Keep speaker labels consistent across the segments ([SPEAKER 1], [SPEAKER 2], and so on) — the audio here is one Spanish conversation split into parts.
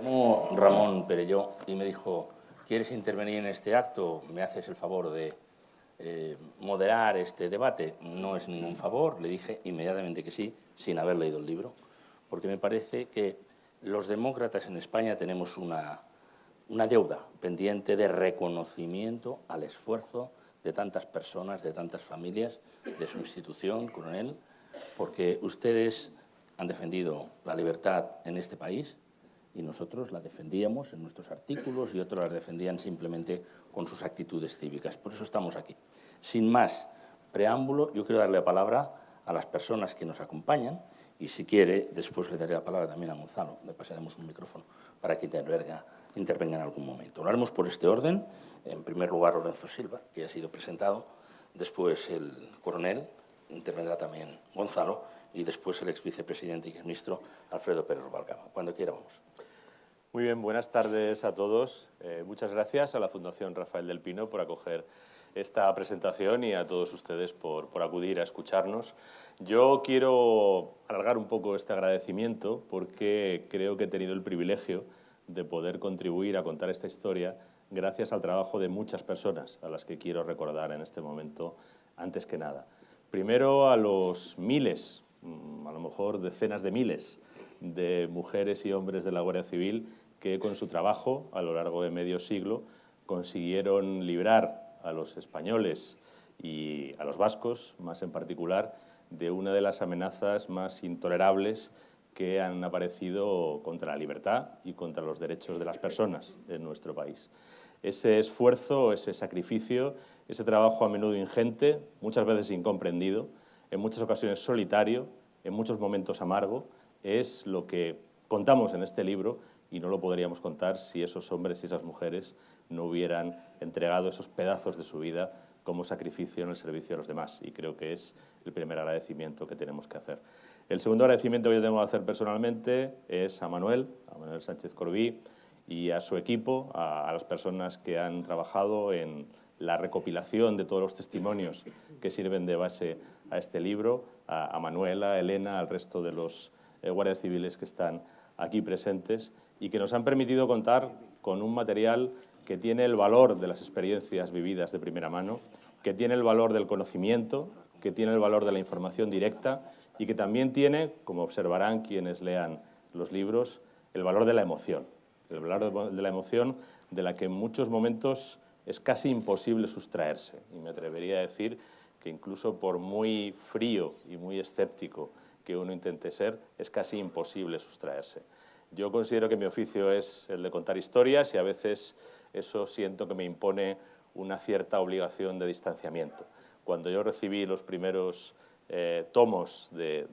[SPEAKER 1] Llamó Ramón Perelló y me dijo: ¿quieres intervenir en este acto? ¿Me haces el favor de moderar este debate? No es ningún favor, le dije inmediatamente que sí, sin haber leído el libro, porque me parece que los demócratas en España tenemos una deuda pendiente de reconocimiento al esfuerzo de tantas personas, de tantas familias, de su institución, Coronel, porque ustedes han defendido la libertad en este país y nosotros la defendíamos en nuestros artículos y otros la defendían simplemente con sus actitudes cívicas. Por eso estamos aquí. Sin más preámbulo, yo quiero darle la palabra a las personas que nos acompañan y, si quiere, después le daré la palabra también a Gonzalo. Le pasaremos un micrófono para que intervenga en algún momento. Lo haremos por este orden. En primer lugar, Lorenzo Silva, que ya ha sido presentado. Después el coronel, intervendrá también Gonzalo, y después el exvicepresidente y exministro Alfredo Pérez Rubalcaba. Cuando quiera, vamos.
[SPEAKER 2] Muy bien, buenas tardes a todos. Muchas gracias a la Fundación Rafael del Pino por acoger esta presentación y a todos ustedes por acudir a escucharnos. Yo quiero alargar un poco este agradecimiento porque creo que he tenido el privilegio de poder contribuir a contar esta historia gracias al trabajo de muchas personas a las que quiero recordar en este momento antes que nada. Primero a los miles, a lo mejor decenas de miles de mujeres y hombres de la Guardia Civil que con su trabajo a lo largo de medio siglo consiguieron librar a los españoles y a los vascos, más en particular, de una de las amenazas más intolerables que han aparecido contra la libertad y contra los derechos de las personas en nuestro país. Ese esfuerzo, ese sacrificio, ese trabajo a menudo ingente, muchas veces incomprendido, en muchas ocasiones solitario, en muchos momentos amargo, es lo que contamos en este libro y no lo podríamos contar si esos hombres y esas mujeres no hubieran entregado esos pedazos de su vida como sacrificio en el servicio de los demás. Y creo que es el primer agradecimiento que tenemos que hacer. El segundo agradecimiento que yo tengo que hacer personalmente es a Manuel Sánchez Corbí y a su equipo, a las personas que han trabajado en la recopilación de todos los testimonios que sirven de base a este libro, a Manuela, a Elena, al resto de los guardias civiles que están aquí presentes y que nos han permitido contar con un material que tiene el valor de las experiencias vividas de primera mano, que tiene el valor del conocimiento, que tiene el valor de la información directa y que también tiene, como observarán quienes lean los libros, el valor de la emoción. El valor de la emoción de la que en muchos momentos es casi imposible sustraerse. Y me atrevería a decir que incluso por muy frío y muy escéptico que uno intente ser, es casi imposible sustraerse. Yo considero que mi oficio es el de contar historias y a veces eso siento que me impone una cierta obligación de distanciamiento. Cuando yo recibí los primeros tomos de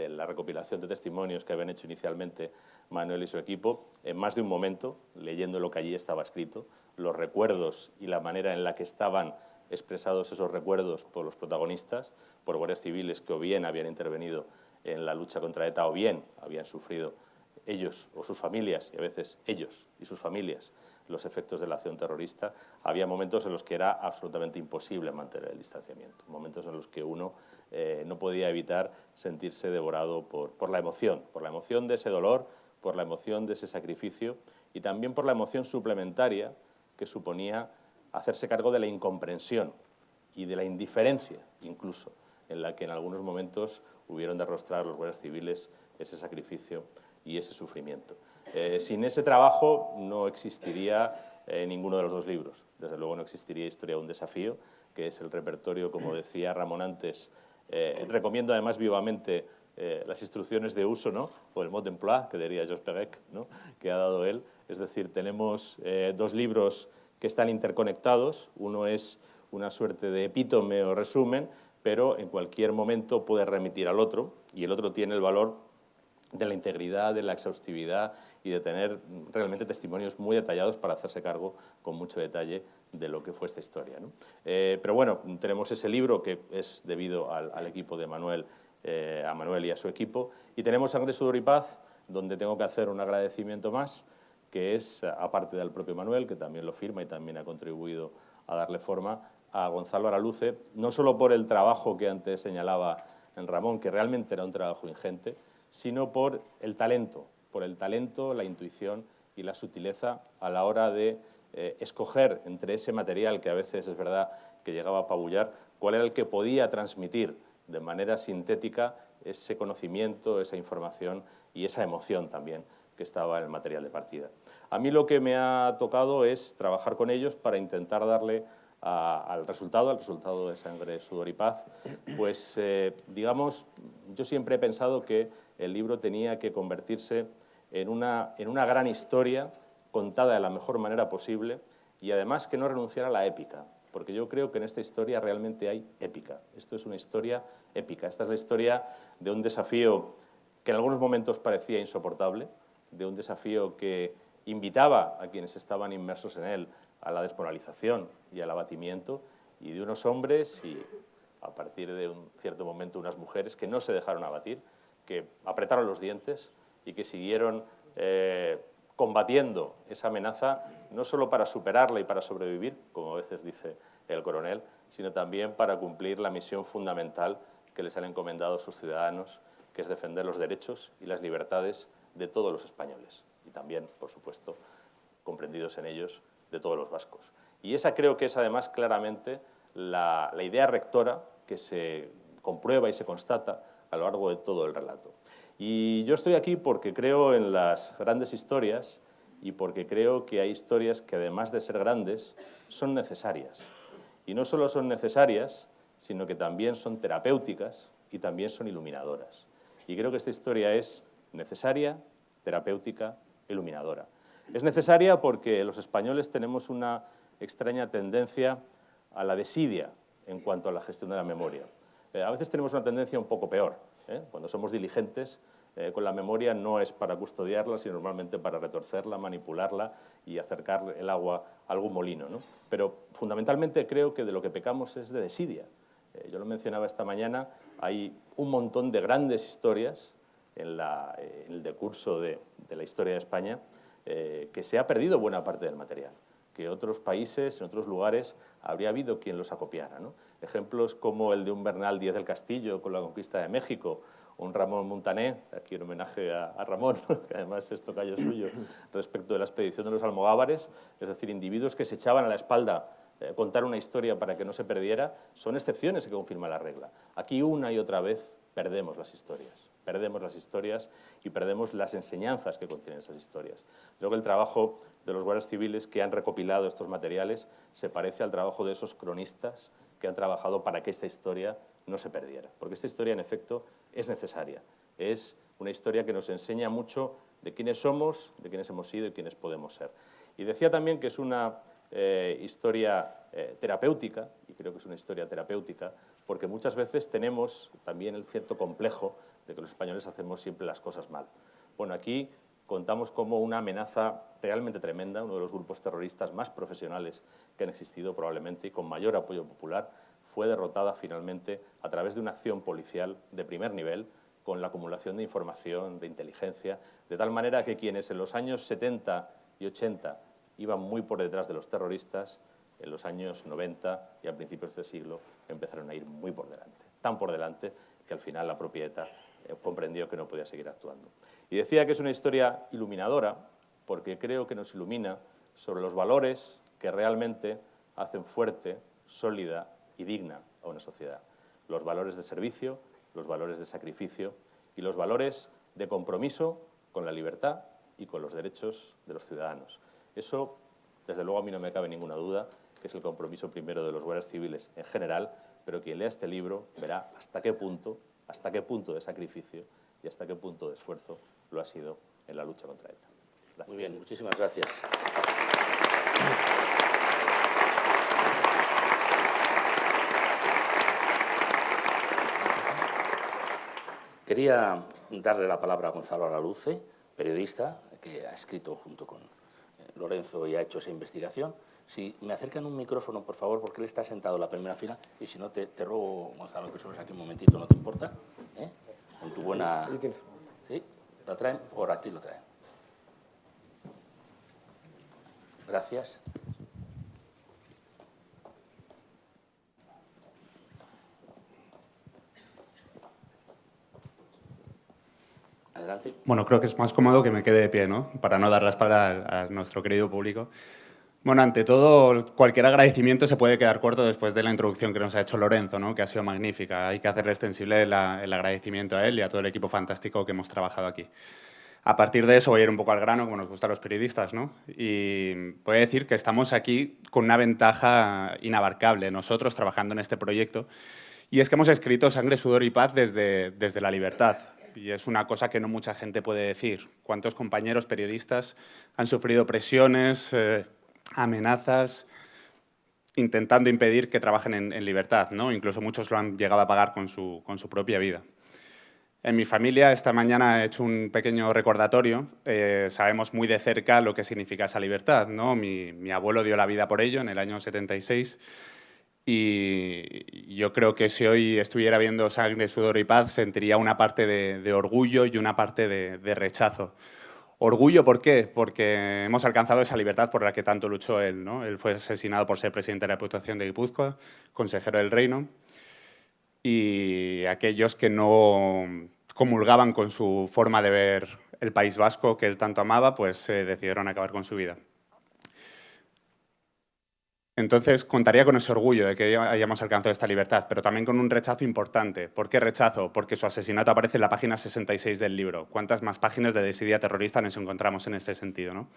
[SPEAKER 2] la recopilación de testimonios que habían hecho inicialmente Manuel y su equipo, en más de un momento, leyendo lo que allí estaba escrito, los recuerdos y la manera en la que estaban expresados esos recuerdos por los protagonistas, por guardias civiles que o bien habían intervenido en la lucha contra ETA o bien habían sufrido ellos o sus familias, y a veces ellos y sus familias, los efectos de la acción terrorista, había momentos en los que era absolutamente imposible mantener el distanciamiento, momentos en los que uno no podía evitar sentirse devorado por la emoción de ese dolor, por la emoción de ese sacrificio y también por la emoción suplementaria que suponía hacerse cargo de la incomprensión y de la indiferencia, incluso, en la que en algunos momentos hubieron de arrostrar los guardias civiles ese sacrificio y ese sufrimiento. Sin ese trabajo no existiría ninguno de los dos libros. Desde luego no existiría Historia de un desafío, que es el repertorio, como decía Ramón antes. Recomiendo además vivamente las instrucciones de uso, ¿no? O el mot d'emploi, que diría Georges Perec, ¿no? Que ha dado él. Es decir, tenemos dos libros que están interconectados. Uno es una suerte de epítome o resumen, pero en cualquier momento puede remitir al otro, y el otro tiene el valor de la integridad, de la exhaustividad y de tener realmente testimonios muy detallados para hacerse cargo con mucho detalle de lo que fue esta historia, ¿no? Pero bueno, tenemos ese libro que es debido al equipo de Manuel, a Manuel y a su equipo, y tenemos Sangre, Sudor y Paz, donde tengo que hacer un agradecimiento más, que es, aparte del propio Manuel, que también lo firma y también ha contribuido a darle forma, a Gonzalo Araluce, no solo por el trabajo que antes señalaba en Ramón, que realmente era un trabajo ingente, sino por el talento, la intuición y la sutileza a la hora de escoger entre ese material que a veces es verdad que llegaba a apabullar, cuál era el que podía transmitir de manera sintética ese conocimiento, esa información y esa emoción también que estaba en el material de partida. A mí lo que me ha tocado es trabajar con ellos para intentar darle al resultado de Sangre, Sudor y Paz, pues digamos, yo siempre he pensado que el libro tenía que convertirse en una gran historia contada de la mejor manera posible y además que no renunciara a la épica, porque yo creo que en esta historia realmente hay épica. Esto es una historia épica. Esta es la historia de un desafío que en algunos momentos parecía insoportable, de un desafío que invitaba a quienes estaban inmersos en él a la desmoralización y al abatimiento, y de unos hombres y, a partir de un cierto momento, unas mujeres que no se dejaron abatir, que apretaron los dientes y que siguieron combatiendo esa amenaza, no solo para superarla y para sobrevivir, como a veces dice el coronel, sino también para cumplir la misión fundamental que les han encomendado sus ciudadanos, que es defender los derechos y las libertades de todos los españoles, y también, por supuesto, comprendidos en ellos, de todos los vascos. Y esa creo que es además claramente la idea rectora que se comprueba y se constata a lo largo de todo el relato. Y yo estoy aquí porque creo en las grandes historias y porque creo que hay historias que, además de ser grandes, son necesarias. Y no solo son necesarias, sino que también son terapéuticas y también son iluminadoras. Y creo que esta historia es necesaria, terapéutica, iluminadora. Es necesaria porque los españoles tenemos una extraña tendencia a la desidia en cuanto a la gestión de la memoria. A veces tenemos una tendencia un poco peor. Cuando somos diligentes con la memoria no es para custodiarla, sino normalmente para retorcerla, manipularla y acercar el agua a algún molino, ¿no? Pero fundamentalmente creo que de lo que pecamos es de desidia. Yo lo mencionaba esta mañana, hay un montón de grandes historias en el decurso de la historia de España que se ha perdido buena parte del material, que otros países, en otros lugares, habría habido quien los acopiara, ¿no? Ejemplos como el de un Bernal Díez del Castillo con la conquista de México, un Ramón Muntané, aquí en homenaje a Ramón, que además es tocayo suyo, respecto de la expedición de los almogávares, es decir, individuos que se echaban a la espalda contar una historia para que no se perdiera, son excepciones que confirman la regla. Aquí una y otra vez perdemos las historias y perdemos las enseñanzas que contienen esas historias. Creo que el trabajo de los guardias civiles que han recopilado estos materiales se parece al trabajo de esos cronistas que han trabajado para que esta historia no se perdiera, porque esta historia, en efecto, es necesaria. Es una historia que nos enseña mucho de quiénes somos, de quiénes hemos sido y quiénes podemos ser. Y decía también que es una historia terapéutica, y creo que es una historia terapéutica, porque muchas veces tenemos también el cierto complejo de que los españoles hacemos siempre las cosas mal. Bueno, aquí contamos como una amenaza realmente tremenda, uno de los grupos terroristas más profesionales que han existido probablemente y con mayor apoyo popular, fue derrotada finalmente a través de una acción policial de primer nivel, con la acumulación de información, de inteligencia, de tal manera que quienes en los años 70 y 80 iban muy por detrás de los terroristas, en los años 90 y a principios del siglo empezaron a ir muy por delante, tan por delante que al final la propia ETA comprendió que no podía seguir actuando. Y decía que es una historia iluminadora porque creo que nos ilumina sobre los valores que realmente hacen fuerte, sólida y digna a una sociedad. Los valores de servicio, los valores de sacrificio y los valores de compromiso con la libertad y con los derechos de los ciudadanos. Eso, desde luego, a mí no me cabe ninguna duda que es el compromiso primero de los guardias civiles en general, pero quien lea este libro verá hasta qué punto de sacrificio y hasta qué punto de esfuerzo lo ha sido en la lucha contra ETA. Gracias.
[SPEAKER 1] Muy bien, muchísimas gracias. Quería darle la palabra a Gonzalo Araluce, periodista, que ha escrito junto con Lorenzo y ha hecho esa investigación. Si me acercan un micrófono, por favor, porque él está sentado en la primera fila, y si no, te ruego, Gonzalo, que solo saque un momentito, ¿no te importa? Con tu buena... ¿Sí? ¿Lo traen? Por aquí lo traen. Gracias. Adelante.
[SPEAKER 3] Bueno, creo que es más cómodo que me quede de pie, ¿no? Para no dar la espalda a nuestro querido público. Bueno, ante todo, cualquier agradecimiento se puede quedar corto después de la introducción que nos ha hecho Lorenzo, ¿no? Que ha sido magnífica. Hay que hacerle extensible el agradecimiento a él y a todo el equipo fantástico que hemos trabajado aquí. A partir de eso voy a ir un poco al grano, como nos gusta a los periodistas, ¿no? Y voy a decir que estamos aquí con una ventaja inabarcable, nosotros trabajando en este proyecto, y es que hemos escrito Sangre, Sudor y Paz desde la libertad. Y es una cosa que no mucha gente puede decir. ¿Cuántos compañeros periodistas han sufrido presiones, amenazas, intentando impedir que trabajen en libertad, ¿no? Incluso muchos lo han llegado a pagar con su propia vida. En mi familia esta mañana he hecho un pequeño recordatorio. Sabemos muy de cerca lo que significa esa libertad, ¿no? Mi abuelo dio la vida por ello en el año 76 y yo creo que si hoy estuviera viendo Sangre, Sudor y Paz sentiría una parte de orgullo y una parte de rechazo. Orgullo, ¿por qué? Porque hemos alcanzado esa libertad por la que tanto luchó él, ¿no? Él fue asesinado por ser presidente de la Diputación de Guipúzcoa, consejero del Reino, y aquellos que no comulgaban con su forma de ver el País Vasco que él tanto amaba, pues decidieron acabar con su vida. Entonces, contaría con ese orgullo de que hayamos alcanzado esta libertad, pero también con un rechazo importante. ¿Por qué rechazo? Porque su asesinato aparece en la página 66 del libro. ¿Cuántas más páginas de desidia terrorista nos encontramos en ese sentido, ¿no?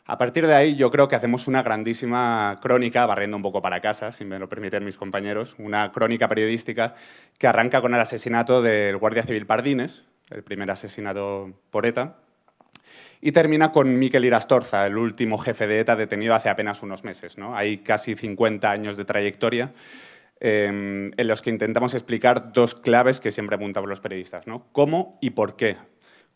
[SPEAKER 3] A partir de ahí, yo creo que hacemos una grandísima crónica, barriendo un poco para casa, si me lo permiten mis compañeros, una crónica periodística que arranca con el asesinato del guardia civil Pardines, el primer asesinato por ETA, y termina con Mikel Irastorza, el último jefe de ETA detenido hace apenas unos meses, ¿no? Hay casi 50 años de trayectoria en los que intentamos explicar dos claves que siempre apuntamos los periodistas, ¿no? ¿Cómo y por qué?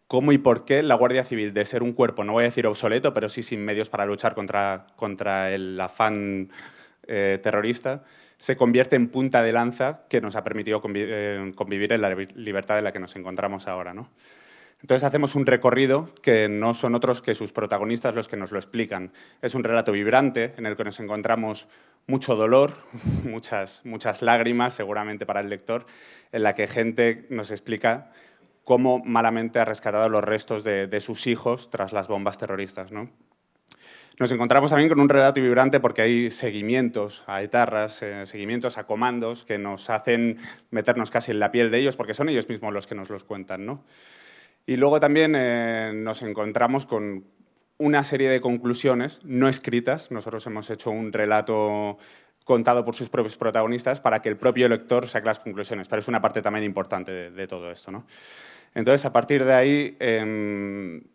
[SPEAKER 3] ¿Cómo y por qué la Guardia Civil, de ser un cuerpo, no voy a decir obsoleto, pero sí sin medios para luchar contra el afán terrorista, se convierte en punta de lanza que nos ha permitido convivir en la libertad en la que nos encontramos ahora, ¿no? Entonces hacemos un recorrido que no son otros que sus protagonistas los que nos lo explican. Es un relato vibrante en el que nos encontramos mucho dolor, muchas lágrimas seguramente para el lector, en la que gente nos explica cómo malamente ha rescatado los restos de sus hijos tras las bombas terroristas, ¿no? Nos encontramos también con un relato vibrante porque hay seguimientos a etarras, seguimientos a comandos que nos hacen meternos casi en la piel de ellos porque son ellos mismos los que nos los cuentan, ¿no? Y luego también nos encontramos con una serie de conclusiones no escritas. Nosotros hemos hecho un relato contado por sus propios protagonistas para que el propio lector saque las conclusiones, pero es una parte también importante de todo esto, ¿no? Entonces, a partir de ahí, en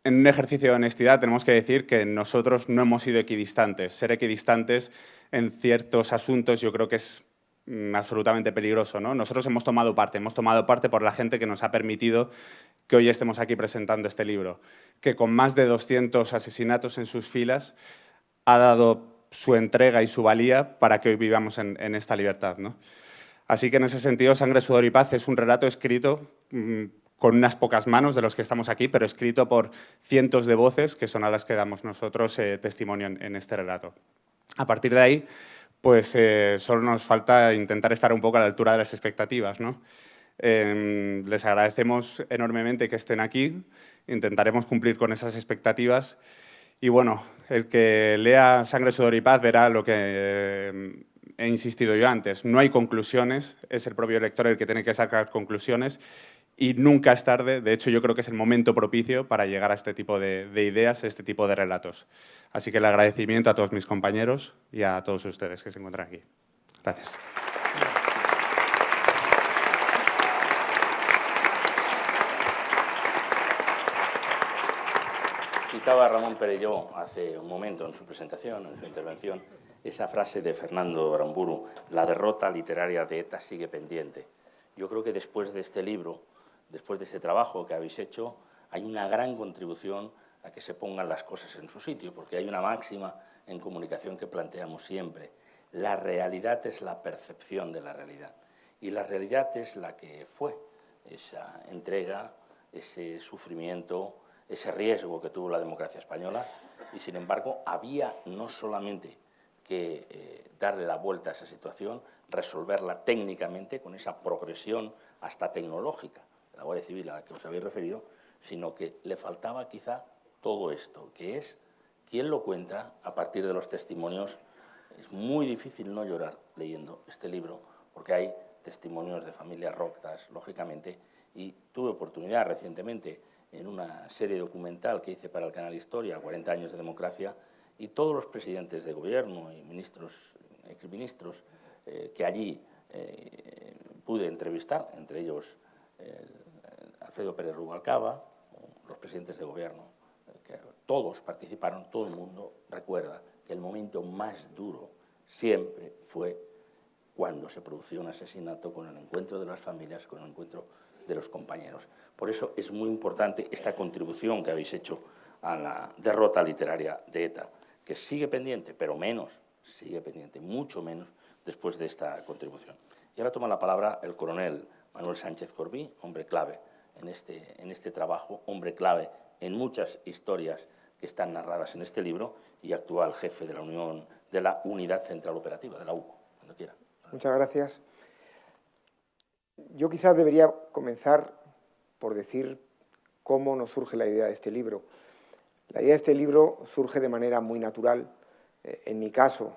[SPEAKER 3] un ejercicio de honestidad tenemos que decir que nosotros no hemos sido equidistantes. Ser equidistantes en ciertos asuntos yo creo que es absolutamente peligroso, ¿no? Nosotros hemos tomado parte por la gente que nos ha permitido que hoy estemos aquí presentando este libro, que con más de 200 asesinatos en sus filas ha dado su entrega y su valía para que hoy vivamos en esta libertad, ¿no? Así que en ese sentido, Sangre, Sudor y Paz es un relato escrito con unas pocas manos de los que estamos aquí, pero escrito por cientos de voces que son a las que damos nosotros testimonio en este relato. A partir de ahí, pues solo nos falta intentar estar un poco a la altura de las expectativas, ¿no? Les agradecemos enormemente que estén aquí, intentaremos cumplir con esas expectativas y bueno, el que lea Sangre, Sudor y Paz verá lo que he insistido yo antes. No hay conclusiones, es el propio lector el que tiene que sacar conclusiones y nunca es tarde. De hecho, yo creo que es el momento propicio para llegar a este tipo de ideas, a este tipo de relatos. Así que el agradecimiento a todos mis compañeros y a todos ustedes que se encuentran aquí. Gracias.
[SPEAKER 1] Citaba a Ramón Perelló hace un momento en su presentación, en su intervención, esa frase de Fernando Aramburu: la derrota literaria de ETA sigue pendiente. Yo creo que después de este libro, después de este trabajo que habéis hecho, hay una gran contribución a que se pongan las cosas en su sitio, porque hay una máxima en comunicación que planteamos siempre: la realidad es la percepción de la realidad, y la realidad es la que fue, esa entrega, ese sufrimiento, ese riesgo que tuvo la democracia española, y sin embargo había no solamente que darle la vuelta a esa situación, resolverla técnicamente con esa progresión hasta tecnológica, la Guardia Civil a la que os habéis referido, sino que le faltaba quizá todo esto, que es quién lo cuenta a partir de los testimonios. Es muy difícil no llorar leyendo este libro, porque hay testimonios de familias rotas, lógicamente, y tuve oportunidad recientemente en una serie documental que hice para el canal Historia, 40 años de democracia, y todos los presidentes de gobierno y ministros, exministros que allí pude entrevistar, entre ellos Alfredo Pérez Rubalcaba, los presidentes de gobierno, que todos participaron, todo el mundo recuerda que el momento más duro siempre fue cuando se produció un asesinato, con el encuentro de las familias, con el encuentro de los compañeros. Por eso es muy importante esta contribución que habéis hecho a la derrota literaria de ETA, que sigue pendiente, pero menos, sigue pendiente, mucho menos después de esta contribución. Y ahora toma la palabra el coronel Manuel Sánchez Corbí, hombre clave en este trabajo, hombre clave en muchas historias que están narradas en este libro y actual jefe de la Unidad Central Operativa, de la UCO, cuando quiera.
[SPEAKER 4] Muchas gracias. Yo quizás debería comenzar por decir cómo nos surge la idea de este libro. La idea de este libro surge de manera muy natural. En mi caso,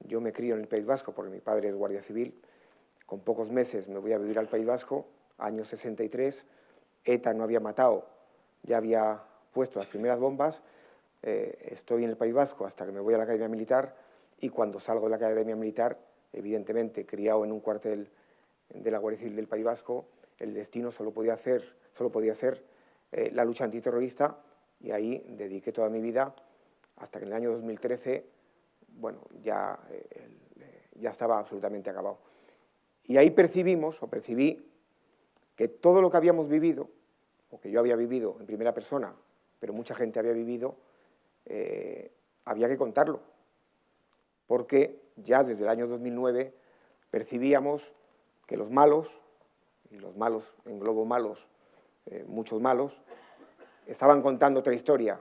[SPEAKER 4] yo me crío en el País Vasco porque mi padre es guardia civil. Con pocos meses me voy a vivir al País Vasco, año 63. ETA no había matado, ya había puesto las primeras bombas. Estoy en el País Vasco hasta que me voy a la Academia Militar, y cuando salgo de la Academia Militar, evidentemente criado en un cuartel de la Guardia Civil del País Vasco, el destino solo podía ser la lucha antiterrorista, y ahí dediqué toda mi vida hasta que en el año 2013, bueno, ya estaba absolutamente acabado. Y ahí percibí que todo lo que habíamos vivido, o que yo había vivido en primera persona, pero mucha gente había vivido, había que contarlo, porque ya desde el año 2009 percibíamos que los malos, y los malos, englobo malos, muchos malos, estaban contando otra historia.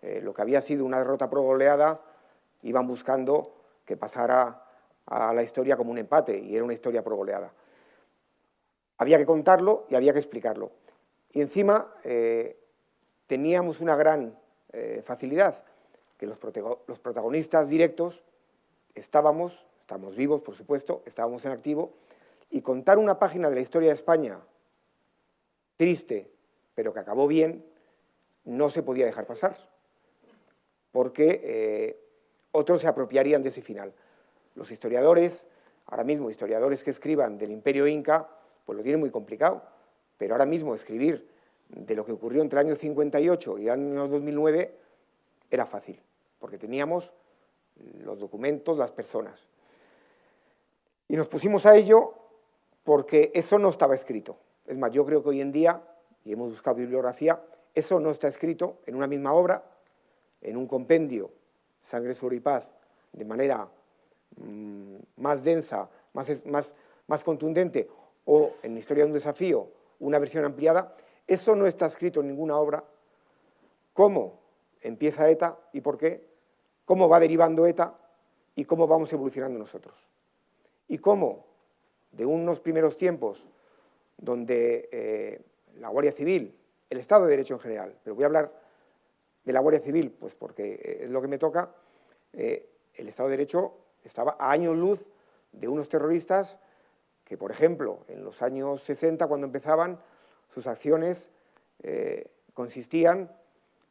[SPEAKER 4] Lo que había sido una derrota por goleada, iban buscando que pasara a la historia como un empate, y era una historia por goleada. Había que contarlo y había que explicarlo. Y encima teníamos una gran facilidad, que los protagonistas directos estamos vivos, por supuesto, estábamos en activo, y contar una página de la historia de España triste, pero que acabó bien, no se podía dejar pasar, porque otros se apropiarían de ese final. Los historiadores, ahora mismo historiadores que escriban del Imperio Inca, pues lo tienen muy complicado, pero ahora mismo escribir de lo que ocurrió entre el año 58 y el año 2009 era fácil, porque teníamos los documentos, las personas. Y nos pusimos a ello porque eso no estaba escrito. Es más, yo creo que hoy en día, y hemos buscado bibliografía, eso no está escrito en una misma obra, en un compendio, Sangre, Sudor y Paz, de manera más densa, más contundente, o en Historia de un desafío, una versión ampliada. Eso no está escrito en ninguna obra. ¿Cómo empieza ETA y por qué? ¿Cómo va derivando ETA y cómo vamos evolucionando nosotros? Y cómo, de unos primeros tiempos donde la Guardia Civil, el Estado de Derecho en general, pero voy a hablar de la Guardia Civil, pues porque es lo que me toca, el Estado de Derecho estaba a años luz de unos terroristas que, por ejemplo, en los años 60, cuando empezaban, sus acciones consistían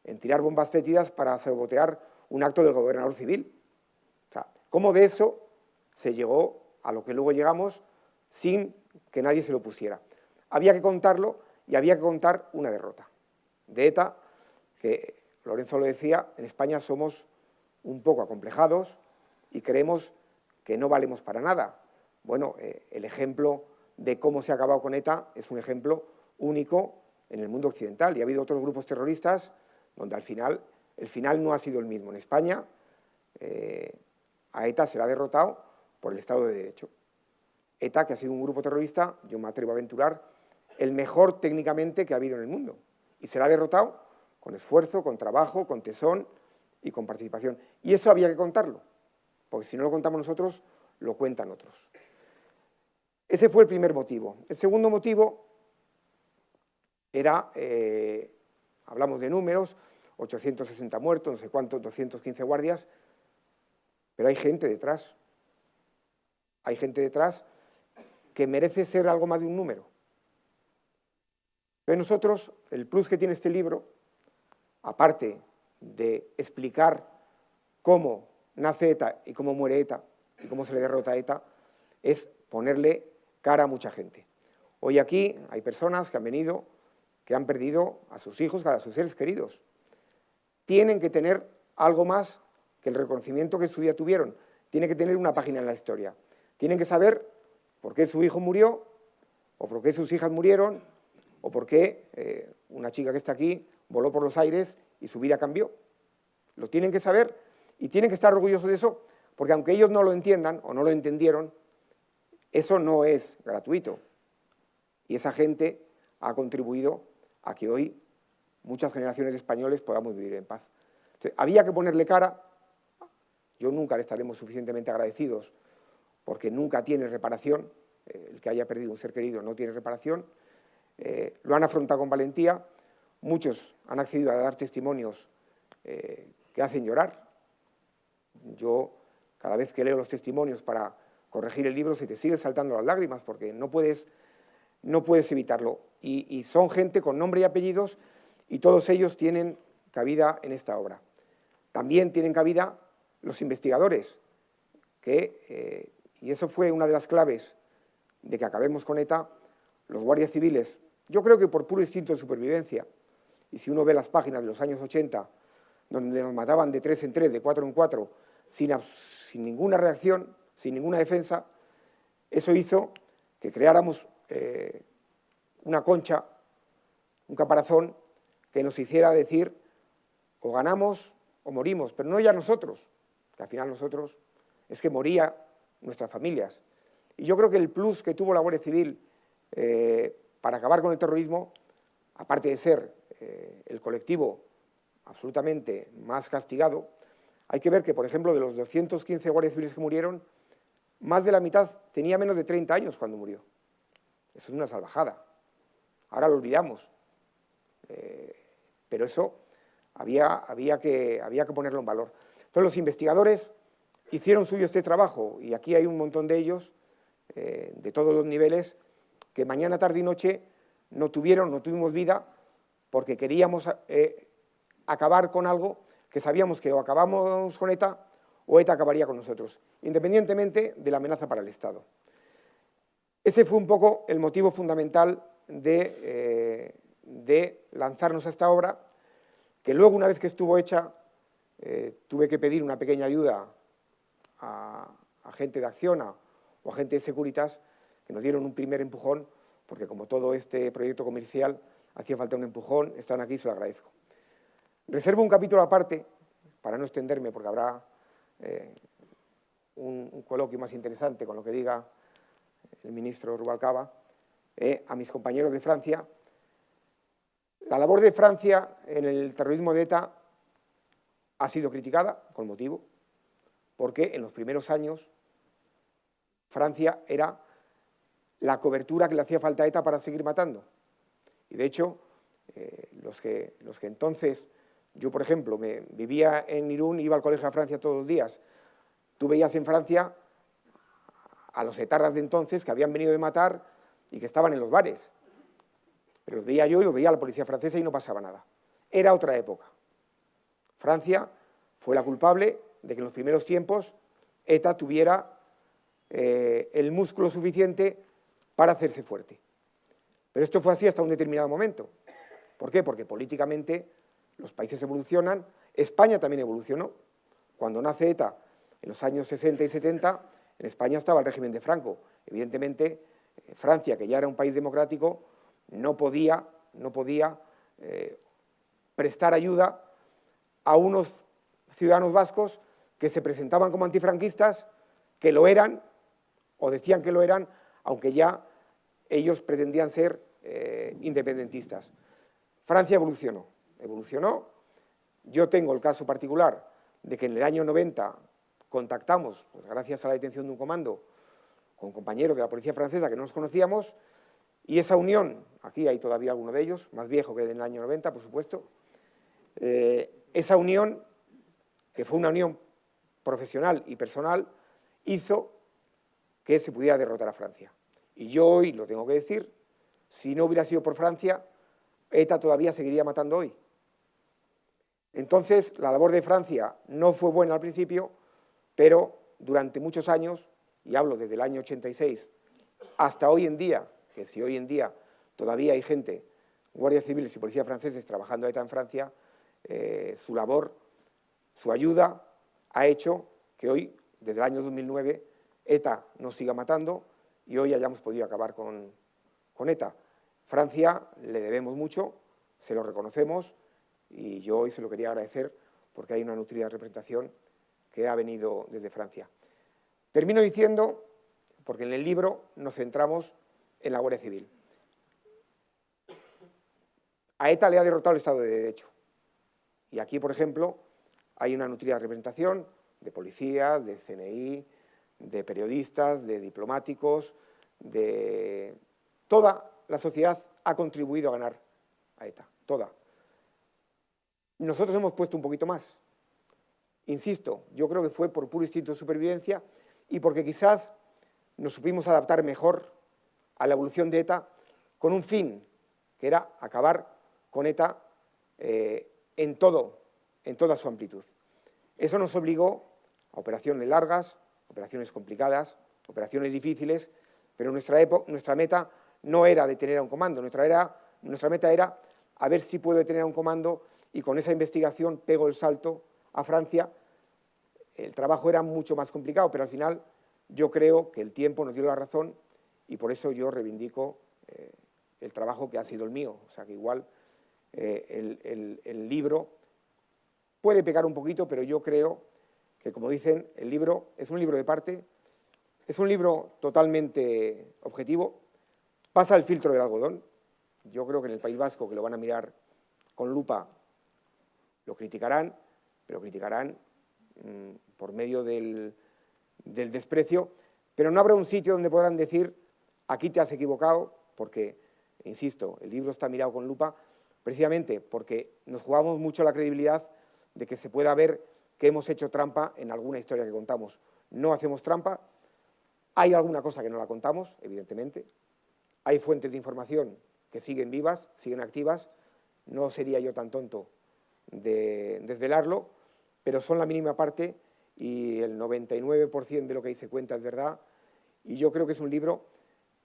[SPEAKER 4] en tirar bombas fétidas para sabotear un acto del gobernador civil. O sea, ¿cómo de eso se llegó a lo que luego llegamos sin que nadie se lo pusiera? Había que contarlo, y había que contar una derrota de ETA, que Lorenzo lo decía, en España somos un poco acomplejados y creemos que no valemos para nada. Bueno, el ejemplo de cómo se ha acabado con ETA es un ejemplo único en el mundo occidental, y ha habido otros grupos terroristas donde al final, el final no ha sido el mismo. En España, a ETA se la ha derrotado por el Estado de Derecho. ETA, que ha sido un grupo terrorista, yo me atrevo a aventurar, el mejor técnicamente que ha habido en el mundo, y se la ha derrotado con esfuerzo, con trabajo, con tesón y con participación. Y eso había que contarlo, porque si no lo contamos nosotros, lo cuentan otros. Ese fue el primer motivo. El segundo motivo hablamos de números, 860 muertos, no sé cuántos, 215 guardias, pero hay gente detrás. Hay gente detrás que merece ser algo más de un número. Pero nosotros, el plus que tiene este libro, aparte de explicar cómo nace ETA y cómo muere ETA y cómo se le derrota a ETA, es ponerle cara a mucha gente. Hoy aquí hay personas que han venido, que han perdido a sus hijos, a sus seres queridos. Tienen que tener algo más que el reconocimiento que en su día tuvieron. Tienen que tener una página en la historia. Tienen que saber por qué su hijo murió, o por qué sus hijas murieron, o por qué una chica que está aquí voló por los aires y su vida cambió. Lo tienen que saber y tienen que estar orgullosos de eso, porque aunque ellos no lo entiendan o no lo entendieron, eso no es gratuito. Y esa gente ha contribuido a que hoy muchas generaciones de españoles podamos vivir en paz. Entonces, había que ponerle cara. Yo nunca le estaremos suficientemente agradecidos, porque nunca tiene reparación. El que haya perdido un ser querido no tiene reparación. Lo han afrontado con valentía. Muchos han accedido a dar testimonios que hacen llorar. Yo, cada vez que leo los testimonios para corregir el libro, se te siguen saltando las lágrimas, porque no puedes evitarlo. Y son gente con nombre y apellidos, y todos ellos tienen cabida en esta obra. También tienen cabida los investigadores, y eso fue una de las claves de que acabemos con ETA, los guardias civiles. Yo creo que por puro instinto de supervivencia, y si uno ve las páginas de los años 80, donde nos mataban de 3 en 3, de 4 en 4, sin ninguna reacción, sin ninguna defensa, eso hizo que creáramos una concha, un caparazón, que nos hiciera decir o ganamos o morimos, pero no ya nosotros, que al final nosotros es que moría nuestras familias. Y yo creo que el plus que tuvo la Guardia Civil para acabar con el terrorismo, aparte de ser el colectivo absolutamente más castigado, hay que ver que, por ejemplo, de los 215 guardias civiles que murieron, más de la mitad tenía menos de 30 años cuando murió. Eso es una salvajada. Ahora lo olvidamos. Pero eso había que ponerlo en valor. Entonces, los investigadores hicieron suyo este trabajo, y aquí hay un montón de ellos, de todos los niveles, que mañana, tarde y noche no tuvimos vida, porque queríamos acabar con algo que sabíamos que o acabamos con ETA o ETA acabaría con nosotros, independientemente de la amenaza para el Estado. Ese fue un poco el motivo fundamental de lanzarnos a esta obra, que luego, una vez que estuvo hecha, tuve que pedir una pequeña ayuda a gente de Acciona o a gente de Securitas, que nos dieron un primer empujón, porque como todo este proyecto comercial hacía falta un empujón. Están aquí, se lo agradezco. Reservo un capítulo aparte, para no extenderme, porque habrá un coloquio más interesante con lo que diga el ministro Rubalcaba, a mis compañeros de Francia. La labor de Francia en el terrorismo de ETA ha sido criticada, con motivo, porque en los primeros años Francia era la cobertura que le hacía falta a ETA para seguir matando. Y de hecho, los que entonces, yo por ejemplo, vivía en Irún, iba al colegio a Francia todos los días, tú veías en Francia a los etarras de entonces que habían venido de matar y que estaban en los bares. Pero los veía yo y los veía la policía francesa y no pasaba nada. Era otra época. Francia fue la culpable de que en los primeros tiempos ETA tuviera el músculo suficiente para hacerse fuerte. Pero esto fue así hasta un determinado momento. ¿Por qué? Porque políticamente los países evolucionan, España también evolucionó. Cuando nace ETA en los años 60 y 70, en España estaba el régimen de Franco. Evidentemente, Francia, que ya era un país democrático, no podía prestar ayuda a unos ciudadanos vascos que se presentaban como antifranquistas, que lo eran, o decían que lo eran, aunque ya ellos pretendían ser independentistas. Francia evolucionó. Yo tengo el caso particular de que en el año 90 contactamos, pues gracias a la detención de un comando, con compañeros de la policía francesa que no nos conocíamos, Y esa unión, aquí hay todavía alguno de ellos, más viejo que en el año 90, por supuesto, esa unión, que fue una unión profesional y personal, hizo que se pudiera derrotar a Francia. Y yo hoy, lo tengo que decir, si no hubiera sido por Francia, ETA todavía seguiría matando hoy. Entonces, la labor de Francia no fue buena al principio, pero durante muchos años, y hablo desde el año 86 hasta hoy en día, que si hoy en día todavía hay gente, guardias civiles y policías franceses trabajando a ETA en Francia, su labor, su ayuda, ha hecho que hoy, desde el año 2009, ETA nos siga matando y hoy hayamos podido acabar con ETA. Francia le debemos mucho, se lo reconocemos y yo hoy se lo quería agradecer porque hay una nutrida representación que ha venido desde Francia. Termino diciendo, porque en el libro nos centramos en la Guardia Civil. A ETA le ha derrotado el Estado de Derecho. Y aquí, por ejemplo, hay una nutrida representación de policías, de CNI, de periodistas, de diplomáticos, de toda la sociedad ha contribuido a ganar a ETA, toda. Nosotros hemos puesto un poquito más. Insisto, yo creo que fue por puro instinto de supervivencia y porque quizás nos supimos adaptar mejor a la evolución de ETA con un fin, que era acabar con ETA en toda su amplitud. Eso nos obligó a operaciones largas, operaciones complicadas, operaciones difíciles, pero nuestra meta no era detener a un comando, nuestra meta era a ver si puedo detener a un comando y con esa investigación pego el salto a Francia. El trabajo era mucho más complicado, pero al final yo creo que el tiempo nos dio la razón y por eso yo reivindico el trabajo que ha sido el mío. O sea que igual el libro puede pecar un poquito, pero yo creo que, como dicen, el libro es un libro de parte, es un libro totalmente objetivo, pasa el filtro del algodón. Yo creo que en el País Vasco, que lo van a mirar con lupa, lo criticarán, pero criticarán por medio del desprecio, pero no habrá un sitio donde podrán decir, aquí te has equivocado, porque, insisto, el libro está mirado con lupa, precisamente porque nos jugamos mucho la credibilidad de que se pueda ver que hemos hecho trampa en alguna historia que contamos. No hacemos trampa, hay alguna cosa que no la contamos, evidentemente, hay fuentes de información que siguen vivas, siguen activas, no sería yo tan tonto de desvelarlo, pero son la mínima parte y el 99% de lo que ahí se cuenta es verdad. Y yo creo que es un libro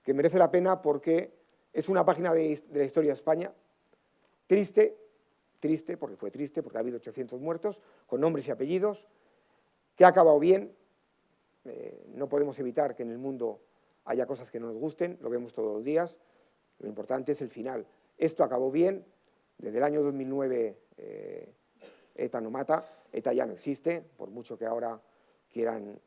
[SPEAKER 4] que merece la pena porque es una página de la historia de España, triste, porque fue triste, porque ha habido 800 muertos, con nombres y apellidos, que ha acabado bien. No podemos evitar que en el mundo haya cosas que no nos gusten, lo vemos todos los días, lo importante es el final. Esto acabó bien, desde el año 2009 ETA no mata, ETA ya no existe, por mucho que ahora quieran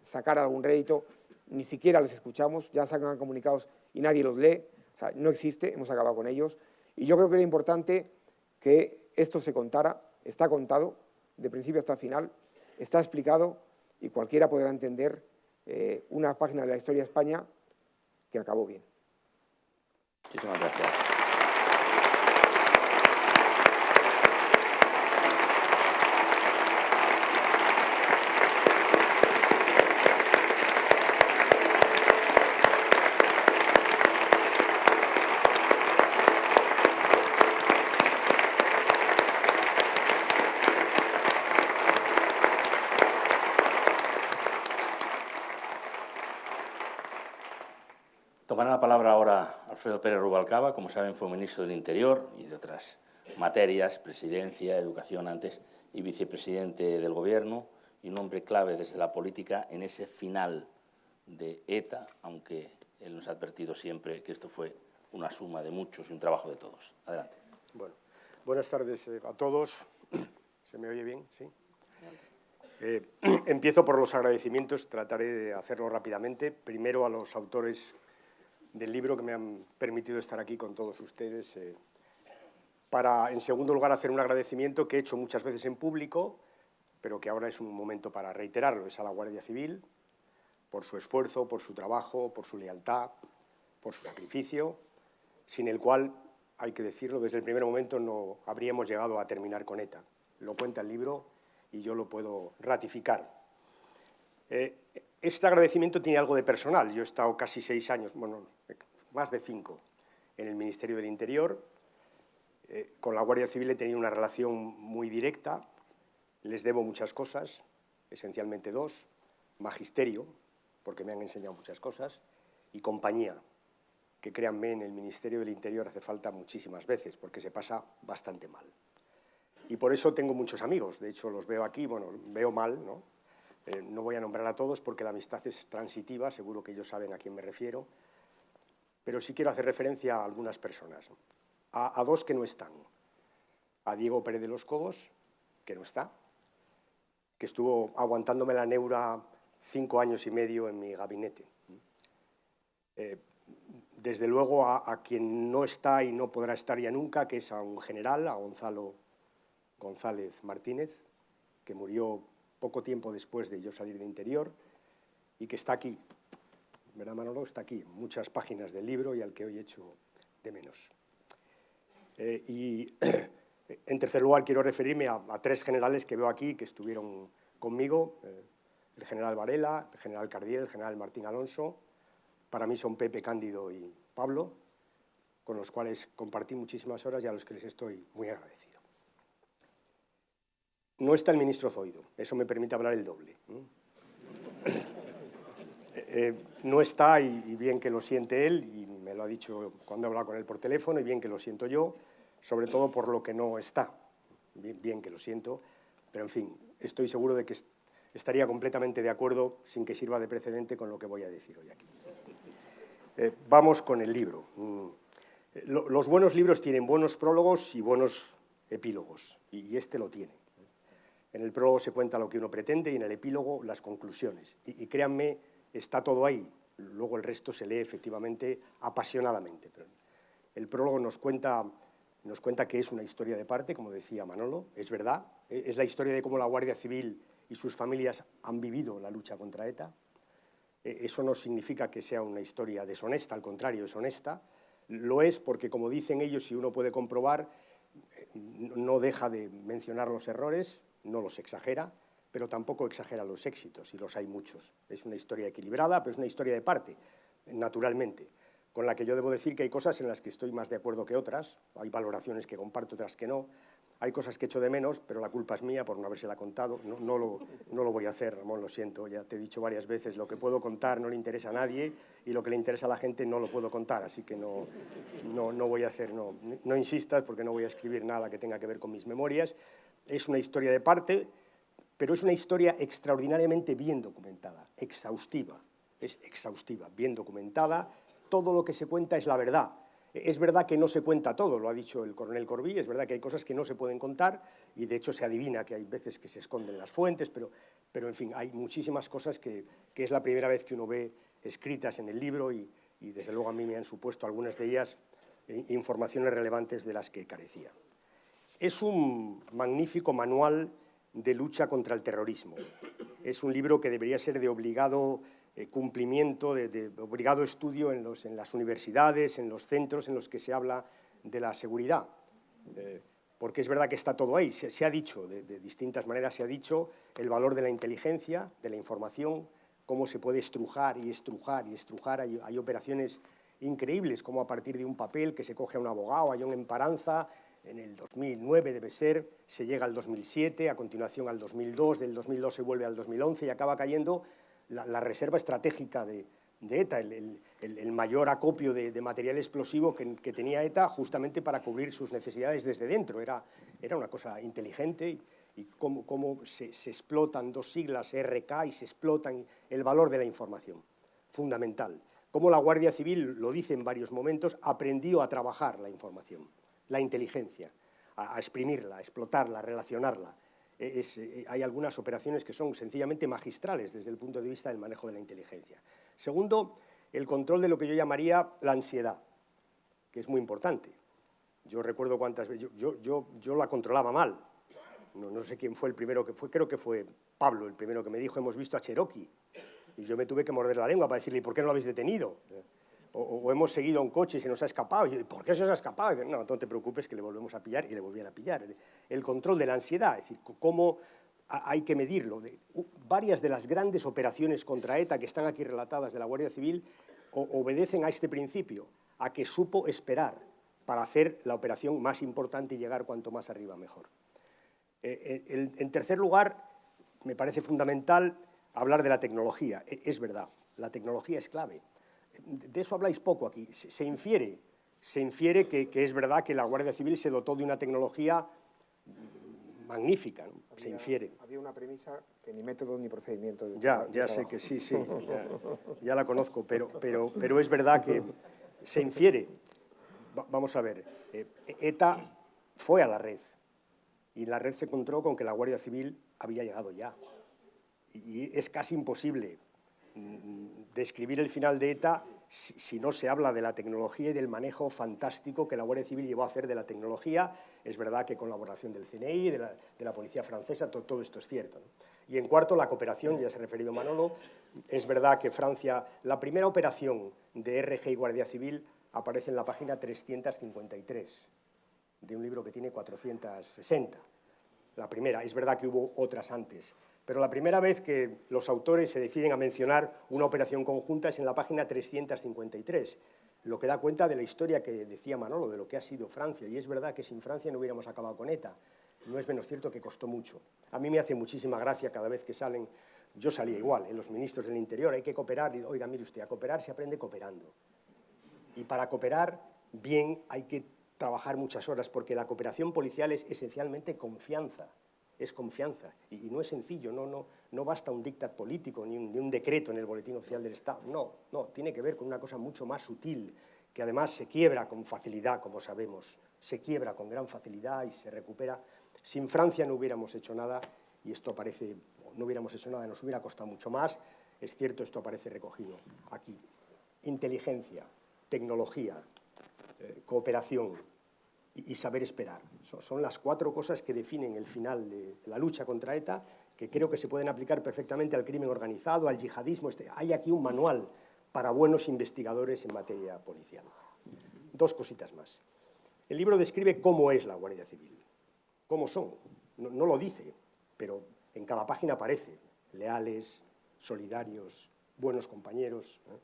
[SPEAKER 4] sacar algún rédito, ni siquiera les escuchamos, ya sacan comunicados y nadie los lee, o sea, no existe, hemos acabado con ellos. Y yo creo que era importante que esto se contara, está contado, de principio hasta final, está explicado y cualquiera podrá entender una página de la historia de España que acabó bien.
[SPEAKER 1] Muchísimas gracias. Tomará la palabra ahora Alfredo Pérez Rubalcaba, como saben fue ministro del Interior y de otras materias, presidencia, educación antes y vicepresidente del Gobierno y un hombre clave desde la política en ese final de ETA, aunque él nos ha advertido siempre que esto fue una suma de muchos y un trabajo de todos. Adelante.
[SPEAKER 5] Bueno, buenas tardes a todos. ¿Se me oye bien? ¿Sí? Empiezo por los agradecimientos, trataré de hacerlo rápidamente. Primero a los autores del libro que me han permitido estar aquí con todos ustedes. Para, en segundo lugar, hacer un agradecimiento que he hecho muchas veces en público, pero que ahora es un momento para reiterarlo. Es a la Guardia Civil, por su esfuerzo, por su trabajo, por su lealtad, por su sacrificio, sin el cual, hay que decirlo, desde el primer momento no habríamos llegado a terminar con ETA. Lo cuenta el libro y yo lo puedo ratificar. Este agradecimiento tiene algo de personal. Yo he estado casi 6 años, bueno, más de 5, en el Ministerio del Interior. Con la Guardia Civil he tenido una relación muy directa. Les debo muchas cosas, esencialmente 2. Magisterio, porque me han enseñado muchas cosas, y compañía, que créanme, en el Ministerio del Interior hace falta muchísimas veces, porque se pasa bastante mal. Y por eso tengo muchos amigos, de hecho los veo aquí, bueno, veo mal, ¿no? No voy a nombrar a todos porque la amistad es transitiva, seguro que ellos saben a quién me refiero, pero sí quiero hacer referencia a algunas personas, a 2 que no están. A Diego Pérez de los Cobos, que no está, que estuvo aguantándome la neura 5 años y medio en mi gabinete. Desde luego a quien no está y no podrá estar ya nunca, que es a un general, a Gonzalo González Martínez, que murió poco tiempo después de yo salir de Interior y que está aquí, ¿verdad, Manolo? Está aquí, muchas páginas del libro y al que hoy echo de menos. Y en tercer lugar quiero referirme a 3 generales que veo aquí que estuvieron conmigo, el general Varela, el general Cardiel, el general Martín Alonso. Para mí son Pepe, Cándido y Pablo, con los cuales compartí muchísimas horas y a los que les estoy muy agradecido. No está el ministro Zoido, eso me permite hablar el doble. No está, y bien que lo siente él, y me lo ha dicho cuando he hablado con él por teléfono, y bien que lo siento yo, sobre todo por lo que no está. Bien que lo siento, pero en fin, estoy seguro de que estaría completamente de acuerdo, sin que sirva de precedente, con lo que voy a decir hoy aquí. Vamos con el libro. Los buenos libros tienen buenos prólogos y buenos epílogos, y este lo tiene. En el prólogo se cuenta lo que uno pretende y en el epílogo las conclusiones. Y créanme, está todo ahí. Luego el resto se lee efectivamente apasionadamente. Pero el prólogo nos cuenta que es una historia de parte, como decía Manolo, es verdad. Es la historia de cómo la Guardia Civil y sus familias han vivido la lucha contra ETA. Eso no significa que sea una historia deshonesta, al contrario, es honesta. Lo es porque, como dicen ellos, si uno puede comprobar, no deja de mencionar los errores, no los exagera, pero tampoco exagera los éxitos, y los hay muchos. Es una historia equilibrada, pero es una historia de parte, naturalmente, con la que yo debo decir que hay cosas en las que estoy más de acuerdo que otras, hay valoraciones que comparto, otras que no, hay cosas que echo de menos, pero la culpa es mía por no habérsela contado, no lo voy a hacer, Ramón, lo siento, ya te he dicho varias veces, lo que puedo contar no le interesa a nadie, y lo que le interesa a la gente no lo puedo contar, así que no voy a hacer, no insistas, porque no voy a escribir nada que tenga que ver con mis memorias. Es una historia de parte, pero es una historia extraordinariamente bien documentada, exhaustiva, es exhaustiva, bien documentada, todo lo que se cuenta es la verdad. Es verdad que no se cuenta todo, lo ha dicho el coronel Corbí, es verdad que hay cosas que no se pueden contar y de hecho se adivina que hay veces que se esconden las fuentes, pero en fin, hay muchísimas cosas que es la primera vez que uno ve escritas en el libro y desde luego a mí me han supuesto algunas de ellas informaciones relevantes de las que carecía. Es un magnífico manual de lucha contra el terrorismo. Es un libro que debería ser de obligado cumplimiento, de obligado estudio en las universidades, en los centros en los que se habla de la seguridad. Porque es verdad que está todo ahí. Se ha dicho, de distintas maneras se ha dicho, el valor de la inteligencia, de la información, cómo se puede estrujar y estrujar y estrujar. Hay operaciones increíbles, como a partir de un papel que se coge a un abogado, hay un emparanza. En el 2009 debe ser, se llega al 2007, a continuación al 2002, del 2002 se vuelve al 2011 y acaba cayendo la reserva estratégica de ETA, el mayor acopio de material explosivo que tenía ETA justamente para cubrir sus necesidades desde dentro. Era una cosa inteligente y cómo se explotan 2 siglas, RK, y se explotan el valor de la información, fundamental. Cómo la Guardia Civil, lo dice en varios momentos, aprendió a trabajar la información, la inteligencia, a exprimirla, a explotarla, a relacionarla. Hay algunas operaciones que son sencillamente magistrales desde el punto de vista del manejo de la inteligencia. Segundo, el control de lo que yo llamaría la ansiedad, que es muy importante. Yo recuerdo cuántas veces, yo la controlaba mal. No sé quién fue el primero que fue, creo que fue Pablo el primero que me dijo, hemos visto a Cherokee. Y yo me tuve que morder la lengua para decirle, ¿por qué no lo habéis detenido? o hemos seguido a un coche y se nos ha escapado. Y, ¿por qué se os ha escapado? Y dice, no te preocupes que le volvemos a pillar, y le volvían a pillar. El control de la ansiedad, es decir, cómo hay que medirlo. Varias de las grandes operaciones contra ETA que están aquí relatadas de la Guardia Civil obedecen a este principio, a que supo esperar para hacer la operación más importante y llegar cuanto más arriba mejor. En tercer lugar, me parece fundamental hablar de la tecnología. Es verdad, la tecnología es clave. De eso habláis poco aquí. Se infiere que es verdad que la Guardia Civil se dotó de una tecnología magnífica, ¿no? Se infiere.
[SPEAKER 4] Había una premisa que ni método ni procedimiento.
[SPEAKER 5] Ya sé que sí, ya la conozco, pero es verdad que se infiere. Vamos a ver, ETA fue a la red y la red se encontró con que la Guardia Civil había llegado ya. Y es casi imposible describir el final de ETA si no se habla de la tecnología y del manejo fantástico que la Guardia Civil llevó a hacer de la tecnología. Es verdad que colaboración del CNI, de la policía francesa, todo esto es cierto, ¿no? Y en cuarto, la cooperación, ya se ha referido Manolo. Es verdad que Francia, la primera operación de RG y Guardia Civil aparece en la página 353 de un libro que tiene 460. La primera, es verdad que hubo otras antes, pero la primera vez que los autores se deciden a mencionar una operación conjunta es en la página 353, lo que da cuenta de la historia que decía Manolo, de lo que ha sido Francia. Y es verdad que sin Francia no hubiéramos acabado con ETA. No es menos cierto que costó mucho. A mí me hace muchísima gracia cada vez que salen, yo salía igual, los ministros del Interior, hay que cooperar, y oiga, mire usted, a cooperar se aprende cooperando. Y para cooperar bien hay que trabajar muchas horas, porque la cooperación policial es esencialmente confianza. Es confianza, y no es sencillo, no basta un dictat político ni un decreto en el Boletín Oficial del Estado, no, tiene que ver con una cosa mucho más sutil, que además se quiebra con facilidad, como sabemos, se quiebra con gran facilidad y se recupera. Sin Francia no hubiéramos hecho nada, y esto aparece, no hubiéramos hecho nada, nos hubiera costado mucho más. Es cierto, esto aparece recogido aquí. Inteligencia, tecnología, cooperación y saber esperar. Son las cuatro cosas que definen el final de la lucha contra ETA, que creo que se pueden aplicar perfectamente al crimen organizado, al yihadismo. Hay aquí un manual para buenos investigadores en materia policial. Dos cositas más. El libro describe cómo es la Guardia Civil, cómo son. No lo dice, pero en cada página aparece. Leales, solidarios, buenos compañeros, ¿no?